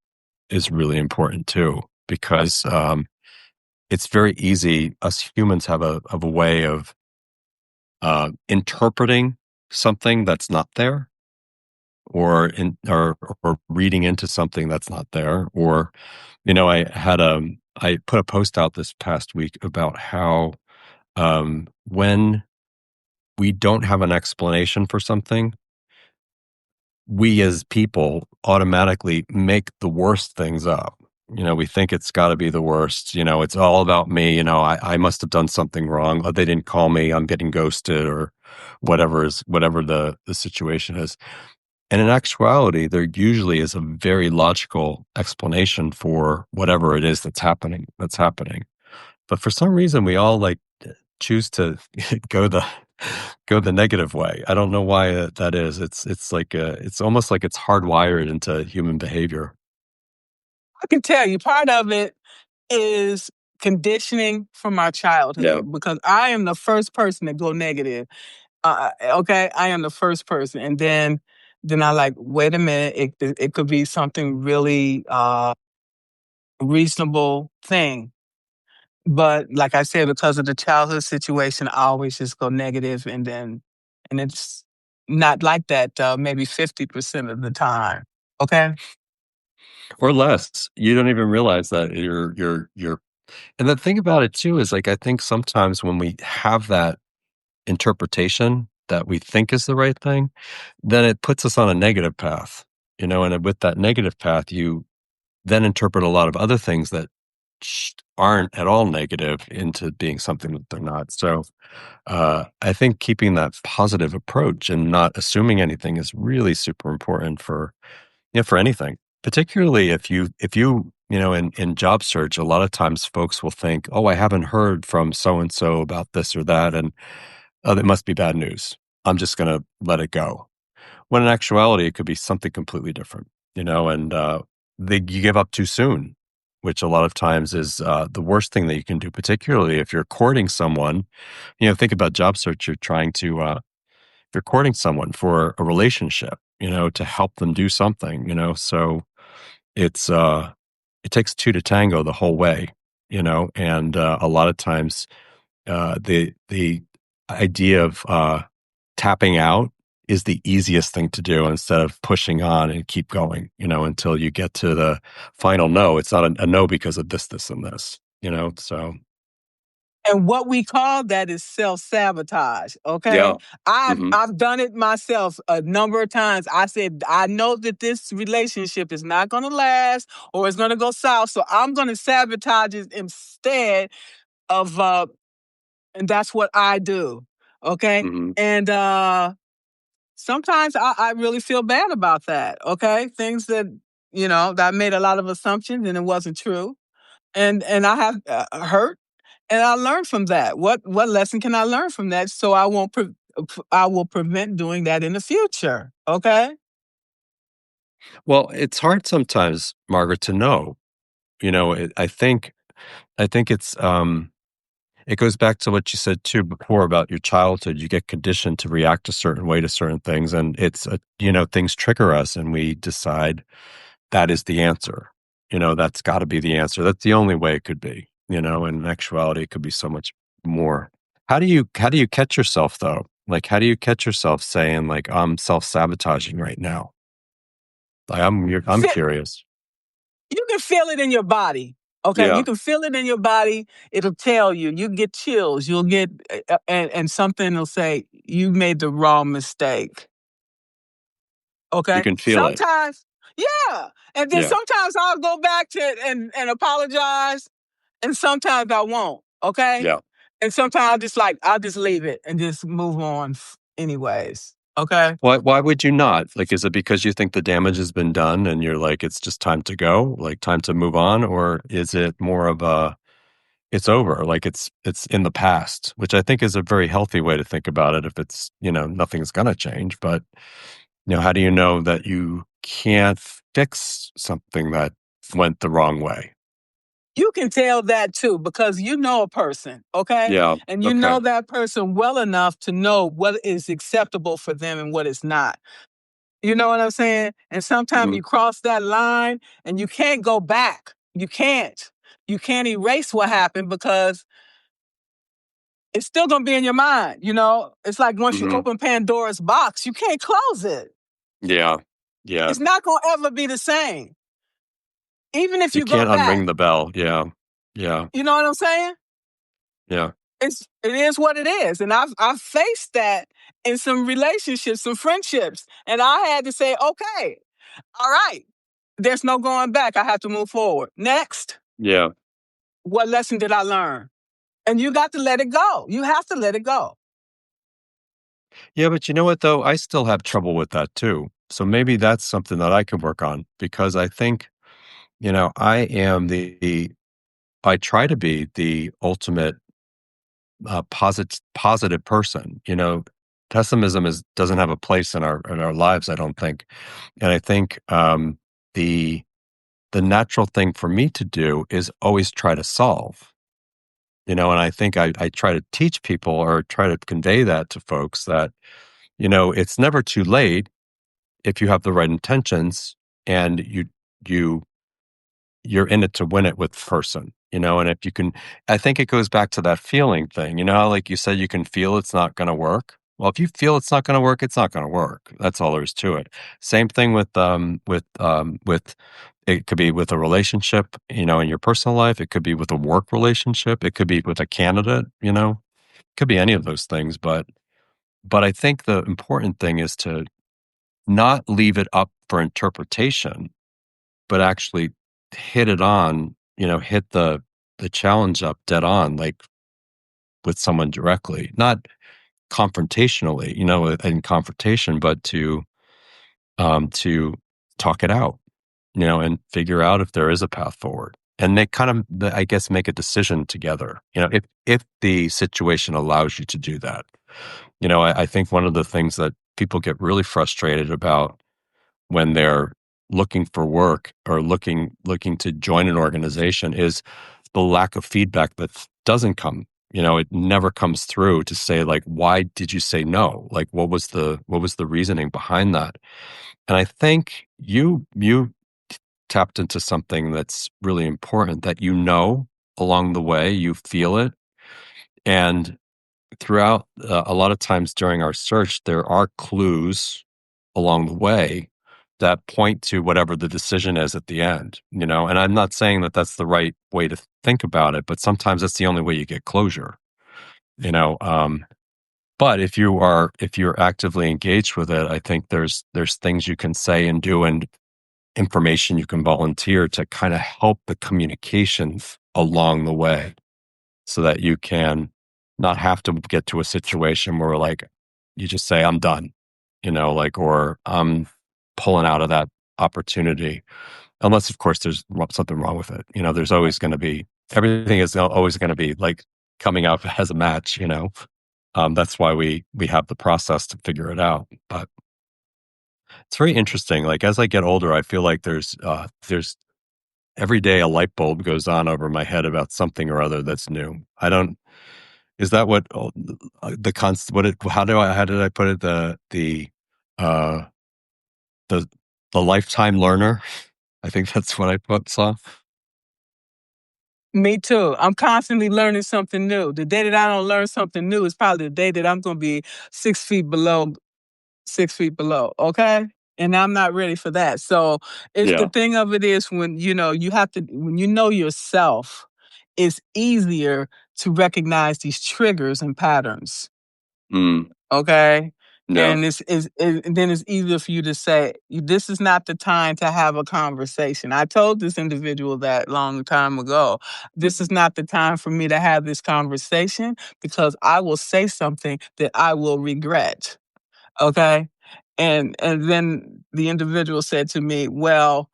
is really important too, because it's very easy. Us humans have a way of interpreting something that's not there, or reading into something that's not there. Or, I put a post out this past week about how when we don't have an explanation for something, we as people automatically make the worst things up. We think it's got to be the worst. It's all about me. I must have done something wrong. Oh, they didn't call me. I'm getting ghosted, or whatever the situation is. And in actuality, there usually is a very logical explanation for whatever it is that's happening. But for some reason, we all choose to go the negative way. I don't know why that is. It's almost like it's hardwired into human behavior. I can tell you part of it is conditioning from our childhood Yeah. because I am the first person to go negative. Okay, I am the first person, and then I like wait a minute. It could be something really reasonable thing, but like I said, because of the childhood situation, I always just go negative, and it's not like that. Maybe 50% of the time. Okay. Or less. You don't even realize that you're and the thing about it too is like I think sometimes when we have that interpretation that we think is the right thing, then it puts us on a negative path, and with that negative path, you then interpret a lot of other things that aren't at all negative into being something that they're not. So I think keeping that positive approach and not assuming anything is really super important for anything, particularly if you in job search, a lot of times folks will think, oh, I haven't heard from so and so about this or that, and oh, that must be bad news. I'm just going to let it go. When in actuality, it could be something completely different, and you give up too soon, which a lot of times is the worst thing that you can do, particularly if you're courting someone. Think about job search. You're courting someone for a relationship, to help them do something, so it's, it takes two to tango the whole way, and a lot of times the idea of tapping out is the easiest thing to do instead of pushing on and keep going, until you get to the final no. It's not a no because of this, this, and this, so And what we call that is self-sabotage, okay? yeah. I've Hmm. I've done it myself a number of times. I said, I know that this relationship is not gonna last or it's gonna go south, so I'm gonna sabotage it instead of and that's what I do. Okay. Hmm. And sometimes I really feel bad about that. Okay. Things that I made a lot of assumptions and it wasn't true. And I have hurt and I learned from that. What lesson can I learn from that so I will prevent doing that in the future? Okay? Well, it's hard sometimes, Margaret, to know. I think it goes back to what you said too before about your childhood. You get conditioned to react a certain way to certain things, and things trigger us, and we decide that is the answer. That's got to be the answer. That's the only way it could be. And in actuality, it could be so much more. How do you catch yourself though? Like, how do you catch yourself saying like I'm self sabotaging right now? Like, I'm Fe- curious. You can feel it in your body. Okay, you Yeah, can feel it in your body. It'll tell you. You get chills. You'll get, and something will say you made the wrong mistake. you Okay, can feel it. sometimes, yeah, and then Yeah, sometimes I'll go back to it and apologize, and sometimes I won't. Okay, yeah. and sometimes I'll just leave it and just move on, anyways. Okay. Why would you not? Like, is it because you think the damage has been done and you're like, it's just time to go, like time to move on? Or is it more of a, it's over, like it's in the past, which I think is a very healthy way to think about it if it's, nothing's gonna change. But, how do you know that you can't fix something that went the wrong way? You can tell that too because you know a person, okay? Yeah. And you Okay. know that person well enough to know what is acceptable for them and what is not. You know what I'm saying? And sometimes Hmm. you cross that line and you can't go back. You can't. You can't erase what happened because it's still going to be in your mind. It's like once you Hmm. open Pandora's box, you can't close it. Yeah. Yeah. It's not going to ever be the same, even if You you go can't unring back. the bell. Yeah. Yeah. You know what I'm saying? Yeah. It is what it is. And I've faced that in some relationships, some friendships. And I had to say, okay, all right, there's no going back. I have to move forward. Next, Yeah. what lesson did I learn? And you got to let it go. You have to let it go. Yeah, but you know what though? I still have trouble with that too. So maybe that's something that I could work on because I think, I am I try to be the ultimate positive person. Pessimism doesn't have a place in our lives, I don't think. And I think the the natural thing for me to do is always try to solve. And I think I try to teach people or try to convey that to folks that, it's never too late if you have the right intentions and you you're in it to win it with the person, and if you can, I think it goes back to that feeling thing, how, like you said, you can feel it's not going to work. Well, if you feel it's not going to work, it's not going to work. That's all there is to it. Same thing with it could be with a relationship, in your personal life. It could be with a work relationship. It could be with a candidate, it could be any of those things. But I think the important thing is to not leave it up for interpretation, but actually hit it on, hit the challenge up dead on, like with someone directly, not confrontationally, in confrontation, but to talk it out, and figure out if there is a path forward, and make kind of, I guess, make a decision together, if the situation allows you to do that. I think one of the things that people get really frustrated about when they're looking for work or looking to join an organization is the lack of feedback that doesn't come. It never comes through to say, like, why did you say no? Like, what was the reasoning behind that? And I think you tapped into something that's really important, that along the way, you feel it. And throughout, a lot of times during our search, there are clues along the way that point to whatever the decision is at the end, and I'm not saying that that's the right way to think about it, but sometimes that's the only way you get closure, you know. But if you're actively engaged with it, I think there's things you can say and do, and information you can volunteer to kind of help the communication along the way, so that you can not have to get to a situation where, like, you just say, I'm done, like, or I'm pulling out of that opportunity. Unless, of course, there's something wrong with it. There's always going to be, everything is always going to be like coming out as a match, that's why we have the process to figure it out. But it's very interesting. Like, as I get older, I feel like there's every day a light bulb goes on over my head about something or other that's new. I don't, is that what the const? How did I put it? Uh the the lifetime learner. I think that's what saw. Me too. I'm constantly learning something new. The day that I don't learn something new is probably the day that I'm going to be 6 feet below 6 feet below. Okay. And I'm not ready for that. So it's the Yeah. thing of it is, when you have to, when you know yourself, it's easier to recognize these triggers and patterns. Mm, Okay. yeah. And then it's easier for you to say, this is not the time to have a conversation. I told this individual that long time ago. This is not the time for me to have this conversation, because I will say something that I will regret. Okay. And then the individual said to me, well,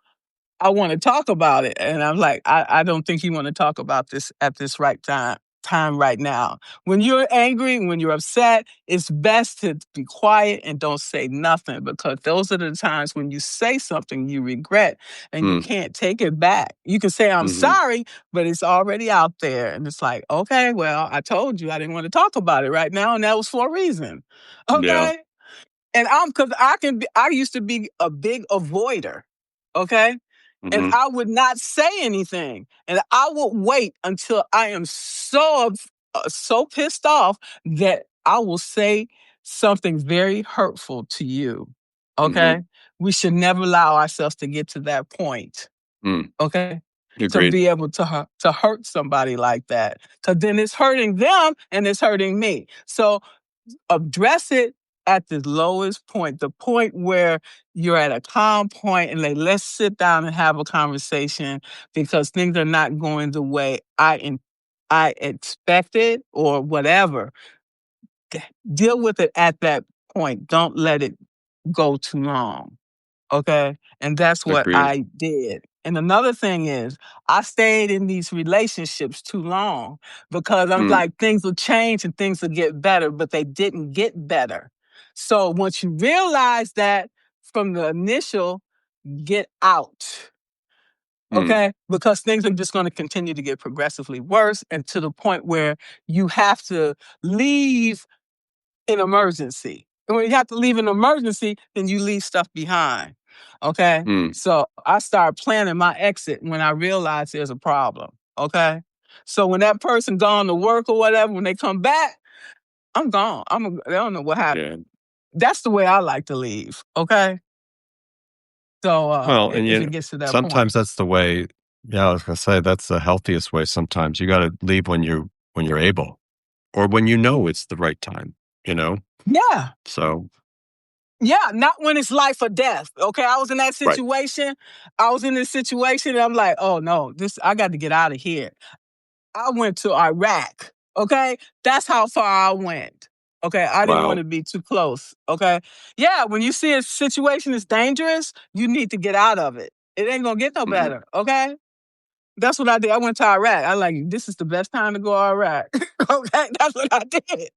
I want to talk about it. And I'm like, I don't think you want to talk about this at this right time right now. When you're angry, when you're upset, it's best to be quiet and don't say nothing, because those are the times when you say something you regret and you Mm, can't take it back. You can say, I'm hmm. sorry, but it's already out there. And it's like, okay, well, I told you I didn't want to talk about it right now, and that was for a reason. Yeah. Okay. And because I used to be a big avoider. Okay. And Hmm. I would not say anything. And I would wait until I am so pissed off that I will say something very hurtful to you. Hmm. Okay. We should never allow ourselves to get to that point. Mm, Okay. To agreed. be able to hurt somebody like that. Because then it's hurting them and it's hurting me. So address it at the lowest point, the point where you're at a calm point, and like, let's sit down and have a conversation, because things are not going the way I expected or whatever. Deal with it at that point. Don't let it go too long. Okay. And that's what Agreed. I did. And another thing is, I stayed in these relationships too long, because I'm Mm, like, things will change and things will get better, but they didn't get better. So once you realize that from the initial, get out. Okay, because things are just going to continue to get progressively worse, and to the point where you have to leave in emergency. And when you have to leave in emergency, then you leave stuff behind. Okay, so I start planning my exit when I realize there's a problem. Okay, so when that person gone to work or whatever, when they come back, I'm gone. They don't know what happened. That's the way I like to leave. Okay. So Well, and if it gets to that point. sometimes that's the way. Yeah, I was gonna say that's the healthiest way. Sometimes you got to leave when you're able, or when you know it's the right time. You know. Yeah. So. Yeah, not when it's life or death. Okay, I was in that situation. Right. I was in this situation, and I'm like, oh no, I got to get out of here. I went to Iraq. Okay, that's how far I went. Okay, I didn't want to be too close. Okay, yeah, when you see a situation is dangerous, you need to get out of it. It ain't gonna get no better. Okay, that's what I did. I went to Iraq. I like, this is the best time to go to Iraq. Okay, that's what I did.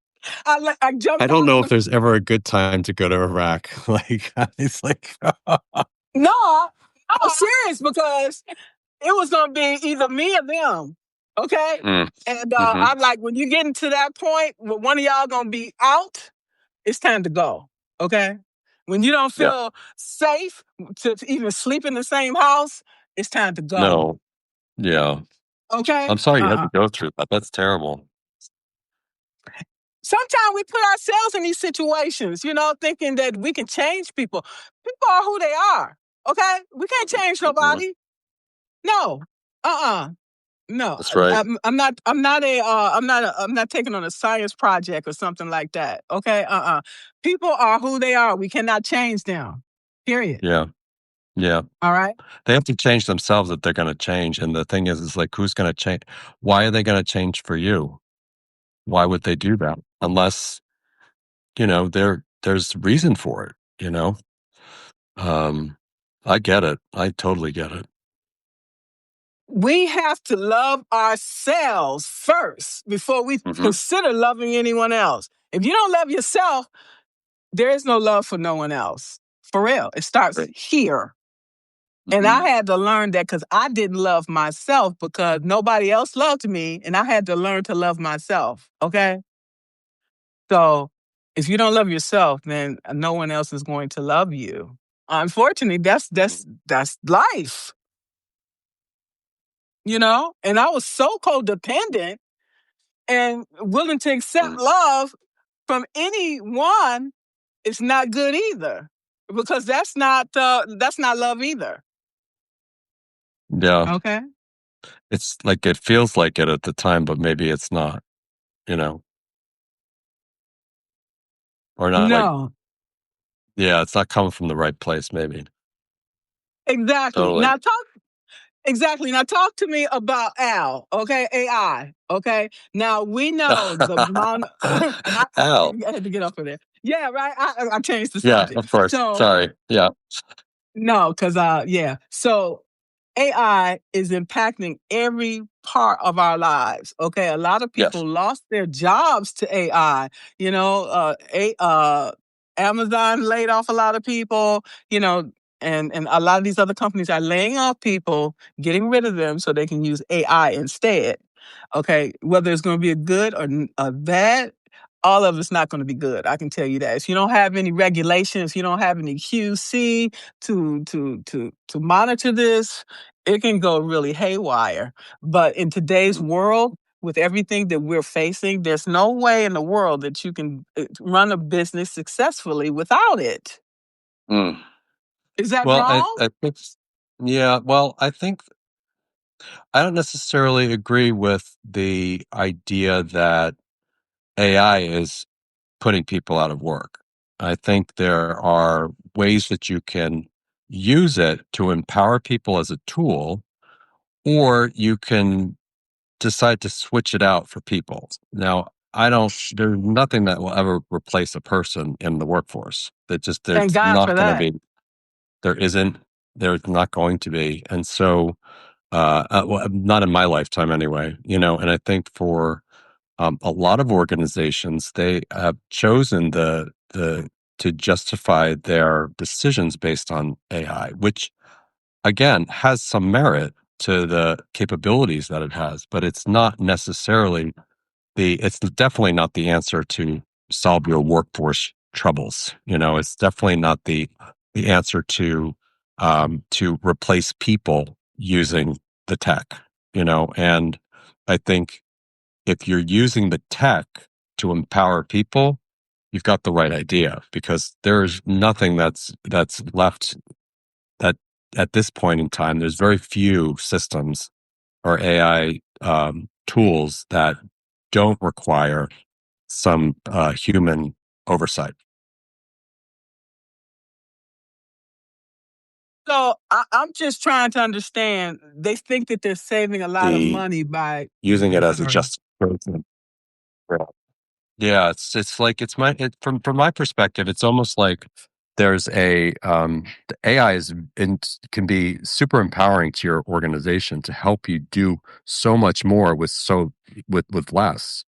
I jumped. I don't know if there's ever a good time to go to Iraq. Like, it's like. No, I was serious, because it was going to be either me or them. Okay? And I'm like, when you get into that point where one of y'all going to be out, it's time to go. Okay? When you don't feel safe to even sleep in the same house, it's time to go. No. Yeah. Okay? I'm sorry you had to go through that. That's terrible. Sometimes we put ourselves in these situations, thinking that we can change people. People are who they are. Okay? We can't change nobody. No. No. That's right. I'm not taking on a science project or something like that. Okay? People are who they are. We cannot change them. Period. Yeah. Yeah. All right. They have to change themselves if they're going to change. And the thing is like, who's going to change? Why are they going to change for you? Why would they do that? Unless, there's reason for it, I get it. I totally get it. We have to love ourselves first before we consider loving anyone else. If you don't love yourself, there is no love for no one else. For real. It starts here. And I had to learn that, because I didn't love myself because nobody else loved me. And I had to learn to love myself. Okay? So if you don't love yourself, then no one else is going to love you. Unfortunately, that's life. And I was so codependent and willing to accept love from anyone. It's not good either, because that's not love either. Yeah. Okay. It's like, it feels like it at the time, but maybe it's not, or not. No. Yeah, it's not coming from the right place, maybe. Exactly. Totally. Now talk to me about Al, okay? AI, okay? Now we know the amount. Al. I had to get off of there. Yeah, right. I changed the subject. Yeah, of course. Sorry. Yeah. No, because So AI is impacting every part of our lives. Okay, a lot of people lost their jobs to AI. Amazon laid off a lot of people. And a lot of these other companies are laying off people, getting rid of them so they can use AI instead. Okay, whether it's going to be a good or a bad, all of it's not going to be good. I can tell you that. If you don't have any regulations, if you don't have any QC to monitor this, it can go really haywire. But in today's world, with everything that we're facing, there's no way in the world that you can run a business successfully without it. Is that wrong? I think, I think I don't necessarily agree with the idea that AI is putting people out of work. I think there are ways that you can use it to empower people as a tool, or you can decide to switch it out for people. Now, there's nothing that will ever replace a person in the workforce. There's not going to be. There's not going to be. And so, not in my lifetime anyway, and I think for a lot of organizations, they have chosen to justify their decisions based on AI, which again has some merit, to the capabilities that it has, but it's not necessarily it's definitely not the answer to solve your workforce troubles. It's definitely not the answer to replace people using the tech. And I think if you're using the tech to empower people, you've got the right idea, because there's nothing that's left that at this point in time. There's very few systems or AI tools that don't require some human oversight. So I'm just trying to understand. They think that they're saving a lot of The money by. using it I'm as a sorry. justification. Yeah, it's like from my perspective, it's almost like there's the AI can be super empowering to your organization to help you do so much more with less.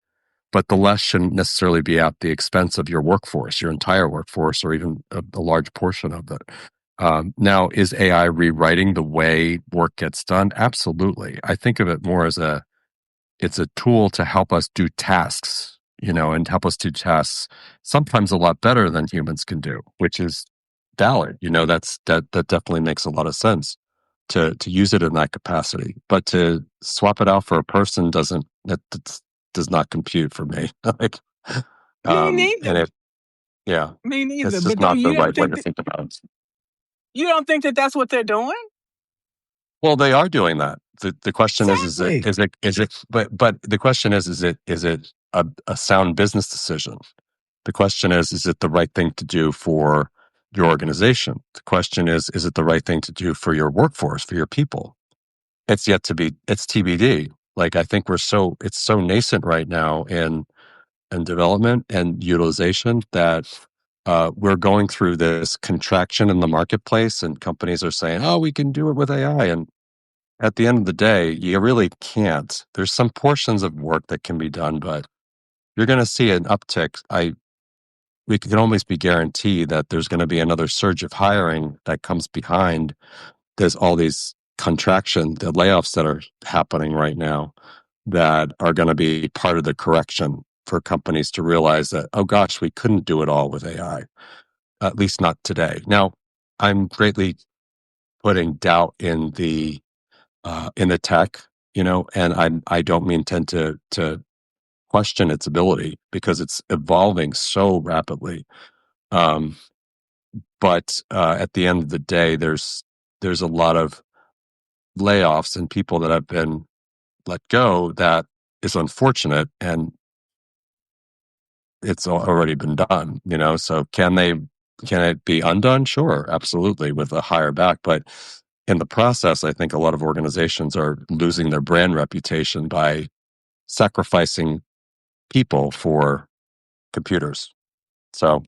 But the less shouldn't necessarily be at the expense of your workforce, your entire workforce, or even a large portion of it. Now, is AI rewriting the way work gets done? Absolutely. I think of it more as it's a tool to help us do tasks, and help us do tasks sometimes a lot better than humans can do, which is valid. That definitely makes a lot of sense to use it in that capacity. But to swap it out for a person does not compute for me. Like, Me and neither. yeah, Me it's neither. just But don't not the you right don't way think to that think about it. you don't think that that's what they're doing? Well, they are doing that. The question Exactly. but the question is it a sound business decision? The question is it the right thing to do for your organization? The question is it the right thing to do for your workforce, for your people? It's TBD. Like, I think it's so nascent right now in development and utilization that we're going through this contraction in the marketplace, and companies are saying, oh, we can do it with AI. And at the end of the day, you really can't. There's some portions of work that can be done, but you're going to see an uptick. We can almost be guaranteed that there's going to be another surge of hiring that comes behind. There's all these the layoffs that are happening right now that are going to be part of the correction for companies to realize that, oh gosh, we couldn't do it all with AI, at least not today. Now, I'm greatly putting doubt in the tech, and I don't intend to question its ability, because it's evolving so rapidly. Um, but at the end of the day, there's a lot of layoffs and people that have been let go that is unfortunate, and it's already been done. So can it be undone? Sure, absolutely, with a higher back, but in the process, I think a lot of organizations are losing their brand reputation by sacrificing people for computers. So,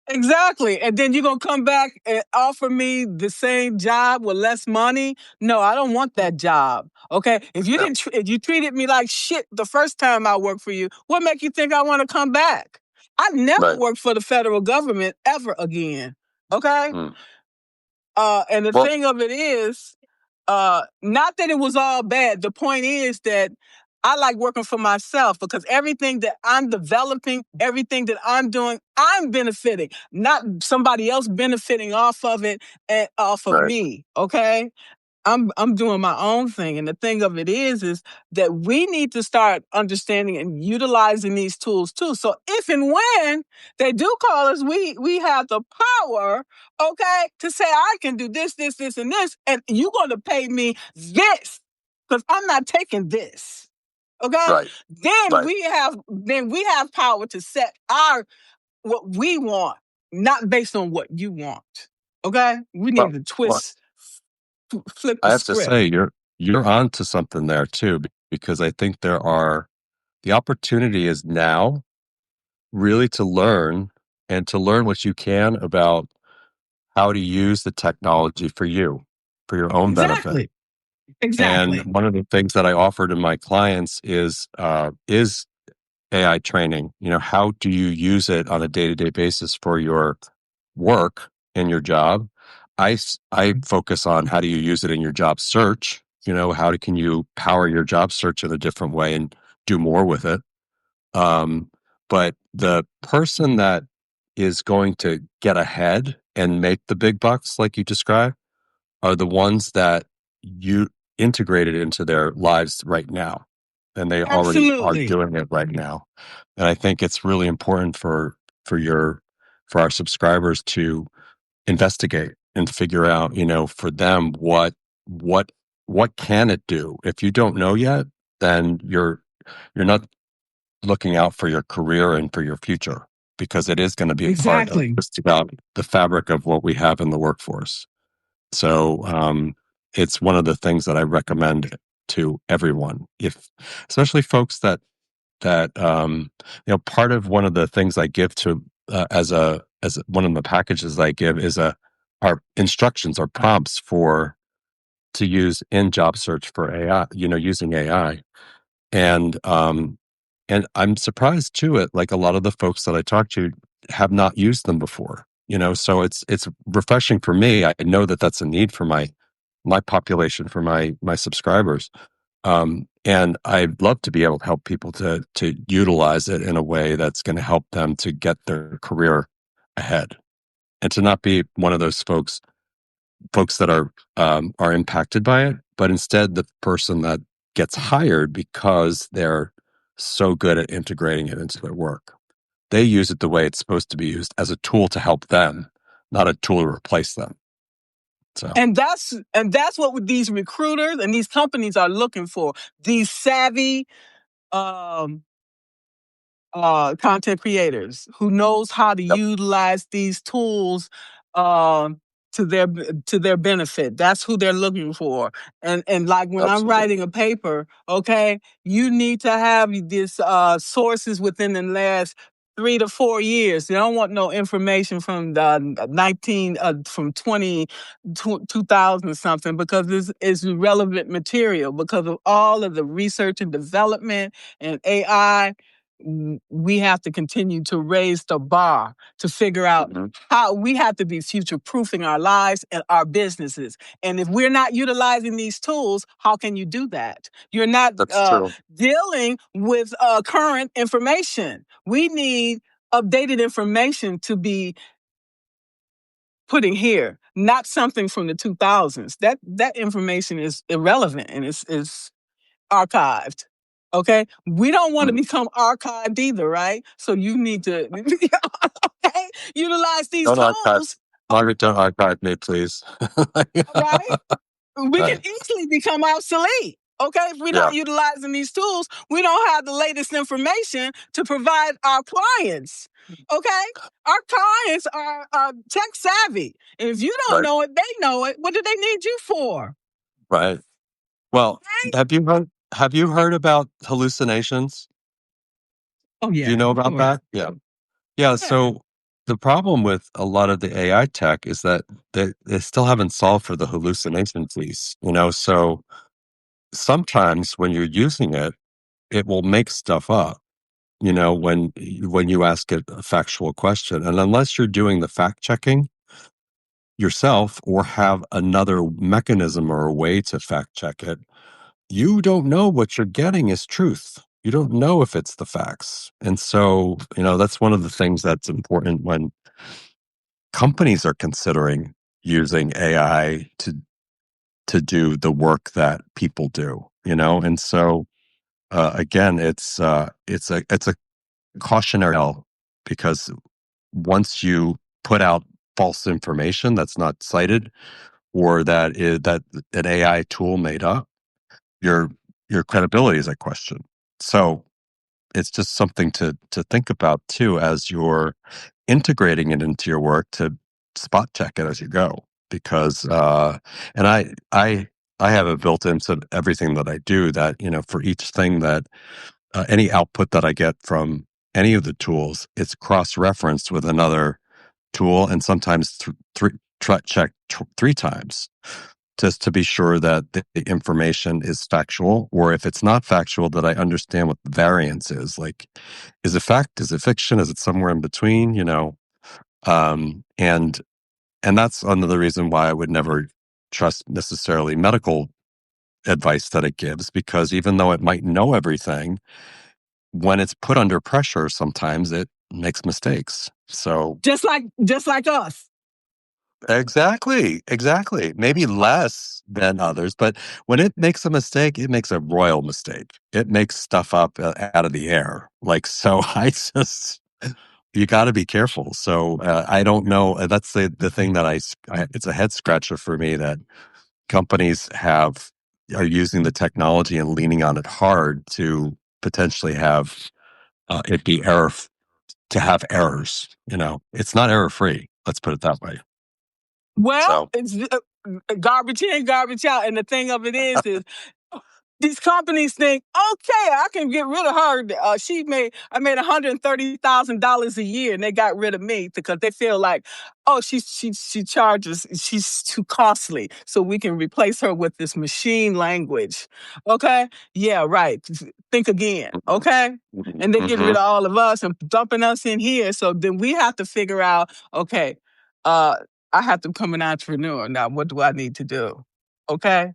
Exactly. And then you're going to come back and offer me the same job with less money? No, I don't want that job. Okay? yeah, If you treated me like shit the first time I worked for you, what make you think I want to come back? I never right. worked for the federal government ever again. Okay? Mm. And the Well, thing of it is, not that it was all bad. The point is that I like working for myself, because everything that I'm developing, everything that I'm doing, I'm benefiting, not somebody else benefiting off of it and off of right, me. Okay. I'm doing my own thing. And the thing of it is that we need to start understanding and utilizing these tools too. So if and when they do call us, we have the power, okay, to say I can do this, this, this, and this, and you're going to pay me this, because I'm not taking this. Okay? right, Then right. we have power to set our what we want, not based on what you want. Okay? We need Well, to well, flip the I have to script. say you're on to something there too, because I think the opportunity is now really to learn what you can about how to use the technology for you, for your own benefit. Exactly. And Exactly. one of the things that I offer to my clients is AI training. How do you use it on a day-to-day basis for your work and your job? I focus on how do you use it in your job search. Can you power your job search in a different way and do more with it? But the person that is going to get ahead and make the big bucks, like you described, are the ones that you integrated into their lives right now. And they already are Absolutely. doing it right now. And I think it's really important for your for our subscribers to investigate and figure out, for them what what can it do. If you don't know yet, then you're not looking out for your career and for your future, because it is going to be a part of Exactly. just about the fabric of what we have in the workforce. So it's one of the things that I recommend to everyone, if especially folks that part of one of the things I give to as one of the packages I give is our instructions, our prompts for to use in job search for AI, using AI. And I'm surprised too at, like, a lot of the folks that I talk to have not used them before. So it's refreshing for me. I know that that's a need for my population, for my subscribers. And I'd love to be able to help people to utilize it in a way that's going to help them to get their career ahead, and to not be one of those folks that are impacted by it, but instead the person that gets hired because they're so good at integrating it into their work. They use it the way it's supposed to be used, as a tool to help them, not a tool to replace them. So And that's what these recruiters and these companies are looking for. These savvy um, content creators who knows how to yep, utilize these tools um, to their benefit. That's who they're looking for. And like when I'm absolutely. writing a paper, okay, you need to have these sources within the last 3 to 4 years. They don't want no information from the 19 from 2000 something, because this is relevant material because of all of the research and development and AI. We have to continue to raise the bar to figure out Mhm. how we have to be future proofing our lives and our businesses. And if we're not utilizing these tools, how can you do that? You're not That's true. dealing with current information. We need updated information to be putting here, not something from the 2000s. That information is irrelevant and it's archived. Okay, we don't want to Mhm. become archived either, right? So you need to okay, utilize these Don't archive, tools, Margaret. Don't archive me, please. right? We can Right. easily become obsolete. Okay, if we're Yeah. not utilizing these tools, we don't have the latest information to provide our clients. Okay, our clients are tech savvy, and if you don't Right. know it, they know it. What do they need you for? Right. Well, Okay? have you heard about hallucinations? Oh Do you yeah, know of about course. that? Yeah. Yeah. Yeah. So the problem with a lot of the AI tech is that they still haven't solved for the hallucination piece. So sometimes when you're using it, it will make stuff up. When you ask it a factual question, and unless you're doing the fact checking yourself or have another mechanism or a way to fact check it, you don't know what you're getting is truth. You don't know if it's the facts. And so, that's one of the things that's important when companies are considering using AI to do the work that people do. And so, again, it's a cautionary tale, because once you put out false information that's not cited, or that an AI tool made up, your your credibility is at question. So it's just something to think about too, as you're integrating it into your work, to spot check it as you go. Because and I have it built into everything that I do, that for each thing that any output that I get from any of the tools, it's cross-referenced with another tool, and sometimes checked 3 times, just to be sure that the information is factual, or if it's not factual, that I understand what the variance is. Like, is it fact? Is it fiction? Is it somewhere in between? And And that's another reason why I would never trust necessarily medical advice that it gives, because even though it might know everything, when it's put under pressure, sometimes it makes mistakes. So just like us. exactly. Maybe less than others, but when it makes a mistake, it makes a royal mistake. It makes stuff up out of the air. Like, so you got to be careful. So I don't know. That's the thing that it's a head scratcher for me that companies are using the technology and leaning on it hard to potentially have it be to have errors. It's not error free. Let's put it that way. Well, So it's garbage in, garbage out. And the thing of it is these companies think, okay, I can get rid of her. I made $130,000 a year, and they got rid of me because they feel like, oh, she charges, she's too costly, so we can replace her with this machine language. Okay, yeah, right. Think again, okay. And they're getting rid mhm. of all of us and dumping us in here. So then we have to figure out, okay, I have to become an entrepreneur now. What do I need to do? Okay.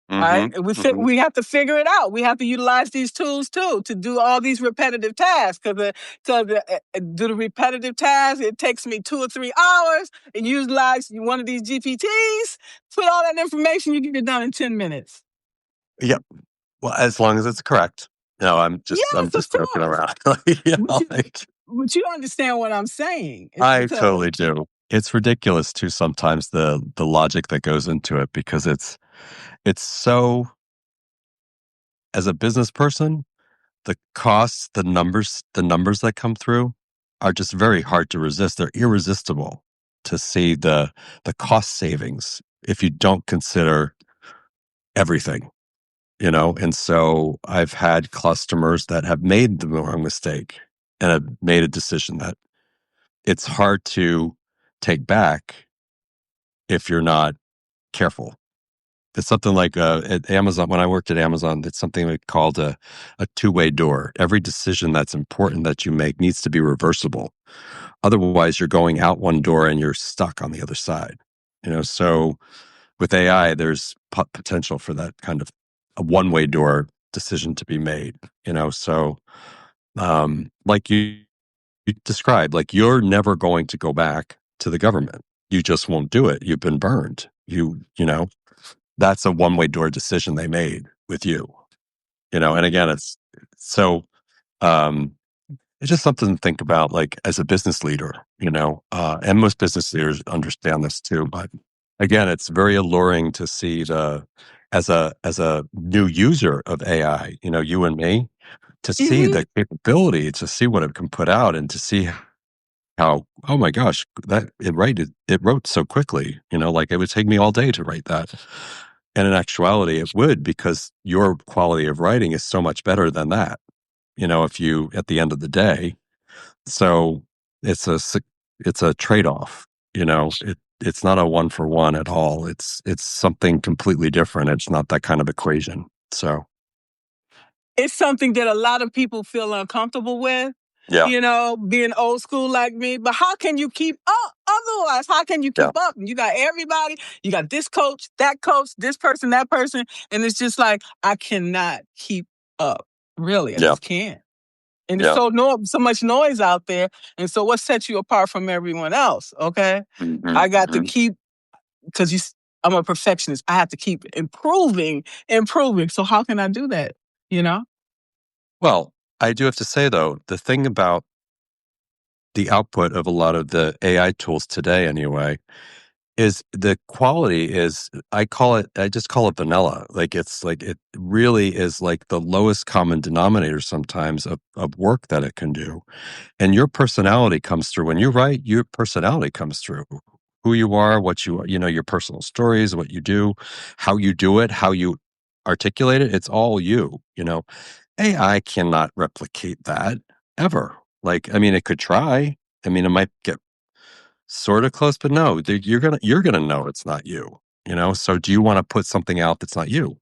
Right? Mhm, And mhm. we have to figure it out. We have to utilize these tools too to do all these repetitive tasks. Because do the repetitive tasks, it takes me 2 or 3 hours. And utilize one of these GPTs, put all that information, you get it done in 10 minutes. Yep. Well, as long as it's correct. No, I'm Yes, of just joking course. around. Like, But you, like, but you understand what I'm saying. It's I because totally do. It's ridiculous too sometimes the logic that goes into it, because it's so, as a business person, the costs, the numbers that come through are just very hard to resist. They're irresistible to see the cost savings if you don't consider everything. And so I've had customers that have made the wrong mistake and have made a decision that it's hard to take back if you're not careful. It's something like at Amazon. When I worked at Amazon, it's something we called a two-way door. Every decision that's important that you make needs to be reversible. Otherwise, you're going out one door and you're stuck on the other side. So with AI, there's potential for that kind of a one-way door decision to be made. So like you described, like, you're never going to go back to the government. You just won't do it. You've been burned. That's a one-way door decision they made with you. And again, so um it's just something to think about, like, as a business leader, and most business leaders understand this too. But again, it's very alluring to see as a new user of AI, you and me, to see mhm. the capability, to see what it can put out, and to see how, oh my gosh, it wrote so quickly, like, it would take me all day to write that. And in actuality, it would, because your quality of writing is so much better than that, if you, at the end of the day. So it's a trade-off, it's not a one for one at all. It's something completely different. It's not that kind of equation. So It's something that a lot of people feel uncomfortable with, yeah, being old school like me. But how can you keep up? Otherwise, how can you yeah, keep up? And you got everybody, you got this coach, this person, that person. And it's just like, I cannot keep up. Really, I yeah, just can't. And it's yeah. so much noise out there. And so what sets you apart from everyone else? Okay. Hmm, I got to hmm. keep, because I'm a perfectionist. I have to keep improving, improving. So how can I do that? You know? Well, I do have to say, though, the thing about the output of a lot of the AI tools today, anyway, is the quality is, I just call it vanilla. Like, it's like, it really is like the lowest common denominator sometimes of work that it can do. And your personality comes through when you write. Your personality comes through, who you are, what your personal stories, what you do, how you do it, how you articulate it. It's all you. AI cannot replicate that ever. Like, I mean, it could try. I mean, it might get sort of close, but no, you're gonna know it's not you. So do you want to put something out that's not you?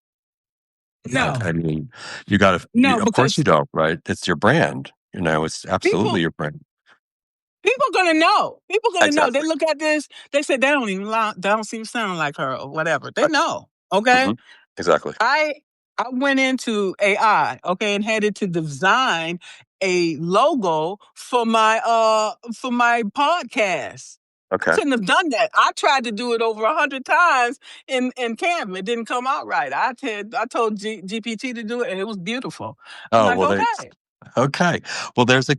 No, I mean, you got to. no, Of course, because you don't. Right? It's your brand. It's absolutely people your brand. People gonna know. People gonna know. They Exactly. look at this. They say they don't even. They don't seem sound like her or whatever. They know. Okay. Hmm. Exactly. I I went into AI, okay, and had it to design a logo for my podcast. I Okay. couldn't have done that. I tried to do it over 100 times in Canva. It didn't come out right. I told GPT to do it, and it was beautiful. I'm Oh like, well, they okay. okay. Well, there's a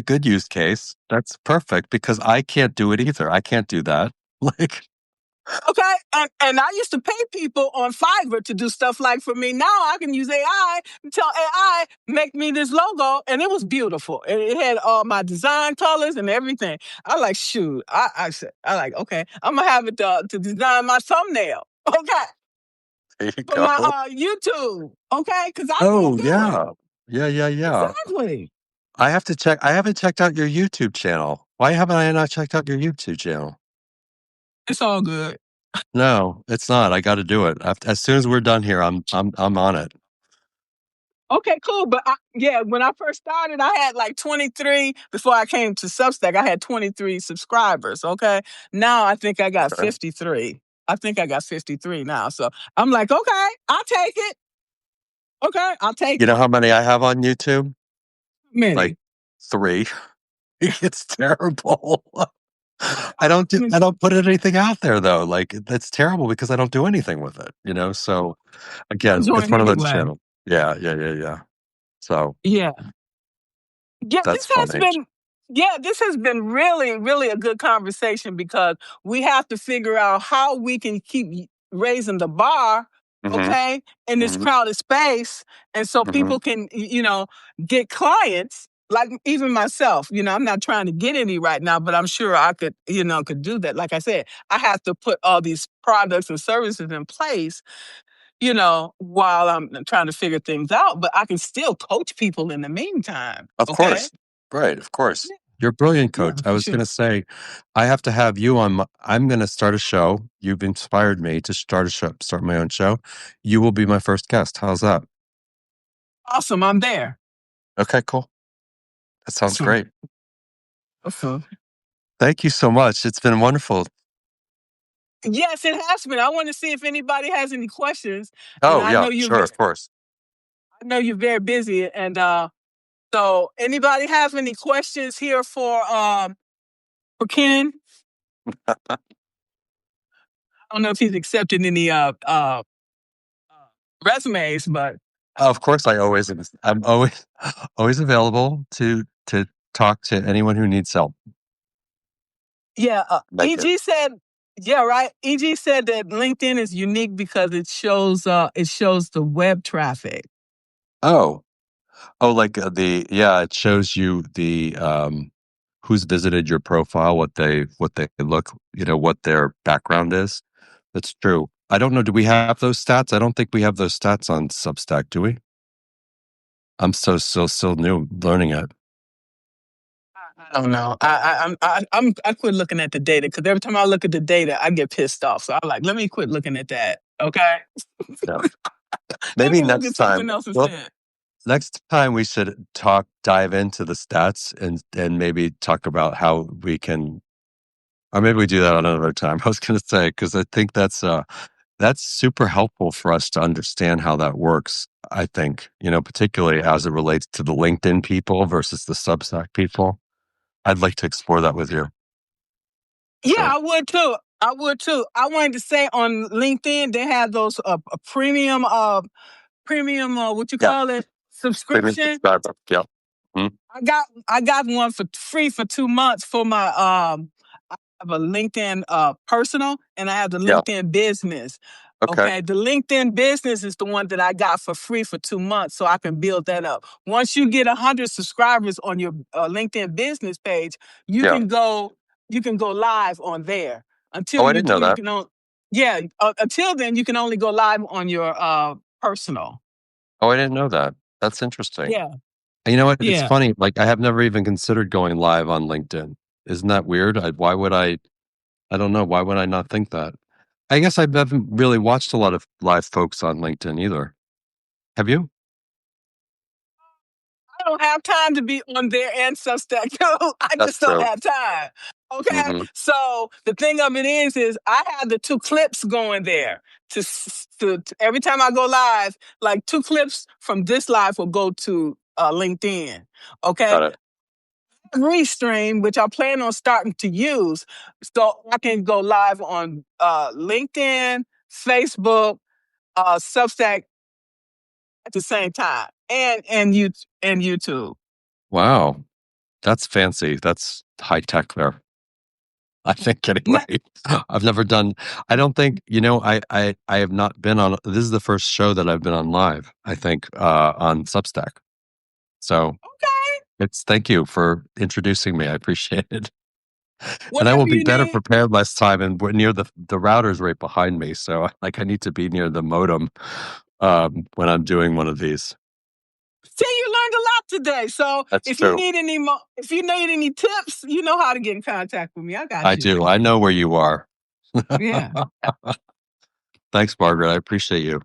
good use case. That's perfect because I can't do it either. I can't do that. Like, Okay, and I used to pay people on Fiverr to do stuff like for me. Now I can use AI and tell AI make me this logo, and it was beautiful. It had all my design colors and everything. I like shoot. I said I like okay. I'm gonna have it to design my thumbnail. Okay, there you for my go. YouTube. Okay, because I Oh can't do it yeah, yeah, yeah, yeah. exactly. I have to check. I haven't checked out your YouTube channel. Why haven't I not checked out your YouTube channel? It's all good. No, it's not. I got to do it. As soon as we're done here, I'm on it. Okay, cool. But yeah, when I first started, I had like 23. Before I came to Substack, I had 23 subscribers. Okay. Now I think I got Okay. 53. I think I got 53 now. So I'm like, okay, I'll take it. Okay, I'll take You know it. how many I have on YouTube? Like Many. 3. It's terrible. I don't do. I mean, I don't put anything out there though. Like that's terrible because I don't do anything with it. So again, it's join one of those anyway. channels. Yeah, yeah, yeah, yeah. So Yeah. Yeah, that's funny. this has been really, really a good conversation because we have to figure out how we can keep raising the bar, Hmm. okay, in this Hmm. crowded space. And so Hmm. people can, get clients. Like even myself, I'm not trying to get any right now, but I'm sure I could, could do that. Like I said, I have to put all these products and services in place, while I'm trying to figure things out, but I can still coach people in the meantime. Of Okay. course, right? Of course, you're a brilliant Yeah, coach. I for was going sure. to say, I have to have you on. I'm going to start a show. You've inspired me to start a show, start my own show. You will be my first guest. How's that? Awesome. I'm there. Okay, cool. That sounds Awesome. great. Awesome. Thank you so much. It's been wonderful. Yes, it has been. I want to see if anybody has any questions. And Oh yeah, sure, of course. I know you're very busy. And so anybody have any questions here for Ken? I don't know if he's accepting any resumes, but Of course, I'm always always available to talk to anyone who needs help. yeah, Make it. EG said yeah, right. EG said that LinkedIn is unique because it shows the web traffic. Oh, like it shows you the who's visited your profile, what they look, what their background is. That's true. I don't know. Do we have those stats? I don't think we have those stats on Substack, do we? I'm so new learning it. I don't know. I quit looking at the data because every time I look at the data, I get pissed off. So I'm like, let me quit looking at that. Okay, Yeah. let Maybe me look at next something time. else Well, instead. next time we should dive into the stats and maybe talk about how we can, or maybe we do that another time. I was going to say because I think that's super helpful for us to understand how that works. I think particularly as it relates to the LinkedIn people versus the Substack people. I'd like to explore that with you. Yeah, So I would too. I would too. I wanted to say on LinkedIn they have those premium what you yeah, call it premium subscription. subscriber. Yeah. Mhm. I got one for free for 2 months for my I have a LinkedIn personal and I have the Yeah. LinkedIn business. Okay. Okay, the LinkedIn business is the one that I got for free for 2 months, so I can build that up. Once you get 100 subscribers on your LinkedIn business page, you Yeah. can go you can go live on there. Until Oh, I you didn't know you that. can only yeah. Until then, you can only go live on your personal. Oh, I didn't know that. That's interesting. Yeah, And you know what? It's yeah. funny. Like I have never even considered going live on LinkedIn. Isn't that weird? Why would I? I don't know. Why would I not think that? I guess I haven't really watched a lot of live folks on LinkedIn either. Have you? don't have time to be on there and Substack too. I That's just don't true. have time. Okay. hmm So the thing of it is I have the 2 clips going there to every time I go live, like 2 clips from this live will go to LinkedIn. Okay. Got it. Restream, which I plan on starting to use, so I can go live on LinkedIn, Facebook, Substack at the same time, and YouTube. Wow. That's fancy. That's high tech there. I think Now, anyway. I've never done, I don't think, I have not been on, this is the first show that I've been on live, I think, on Substack. So thank you for introducing me. I appreciate it. And I will whatever be you better need. prepared last time. And we're near the router's right behind me. So like I need to be near the modem, when I'm doing one of these. See, you learned a lot today. So That's if you true. need any tips, you know how to get in contact with me. I I got you. do. I know where you are. Yeah. Thanks, Margaret. I appreciate you.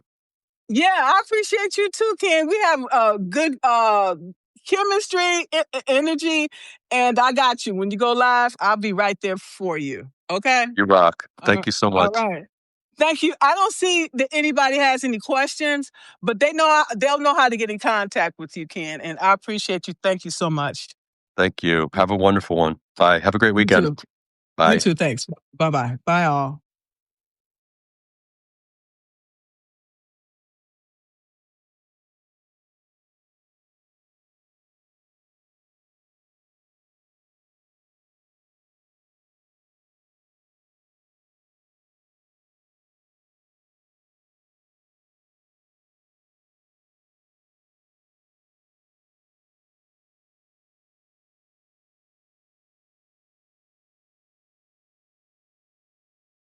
Yeah, I appreciate you too, Ken. We have good chemistry, energy, and I got you. When you go live, I'll be right there for you. Okay? You rock. Uh, Thank you so all much. right. Thank you. I don't see that anybody has any questions, but they'll know how to get in contact with you, Ken. And I appreciate you. Thank you so much. Thank you. Have a wonderful one. Bye. Have a great You weekend. too. You Bye. too. Thanks. Bye-bye. Bye all.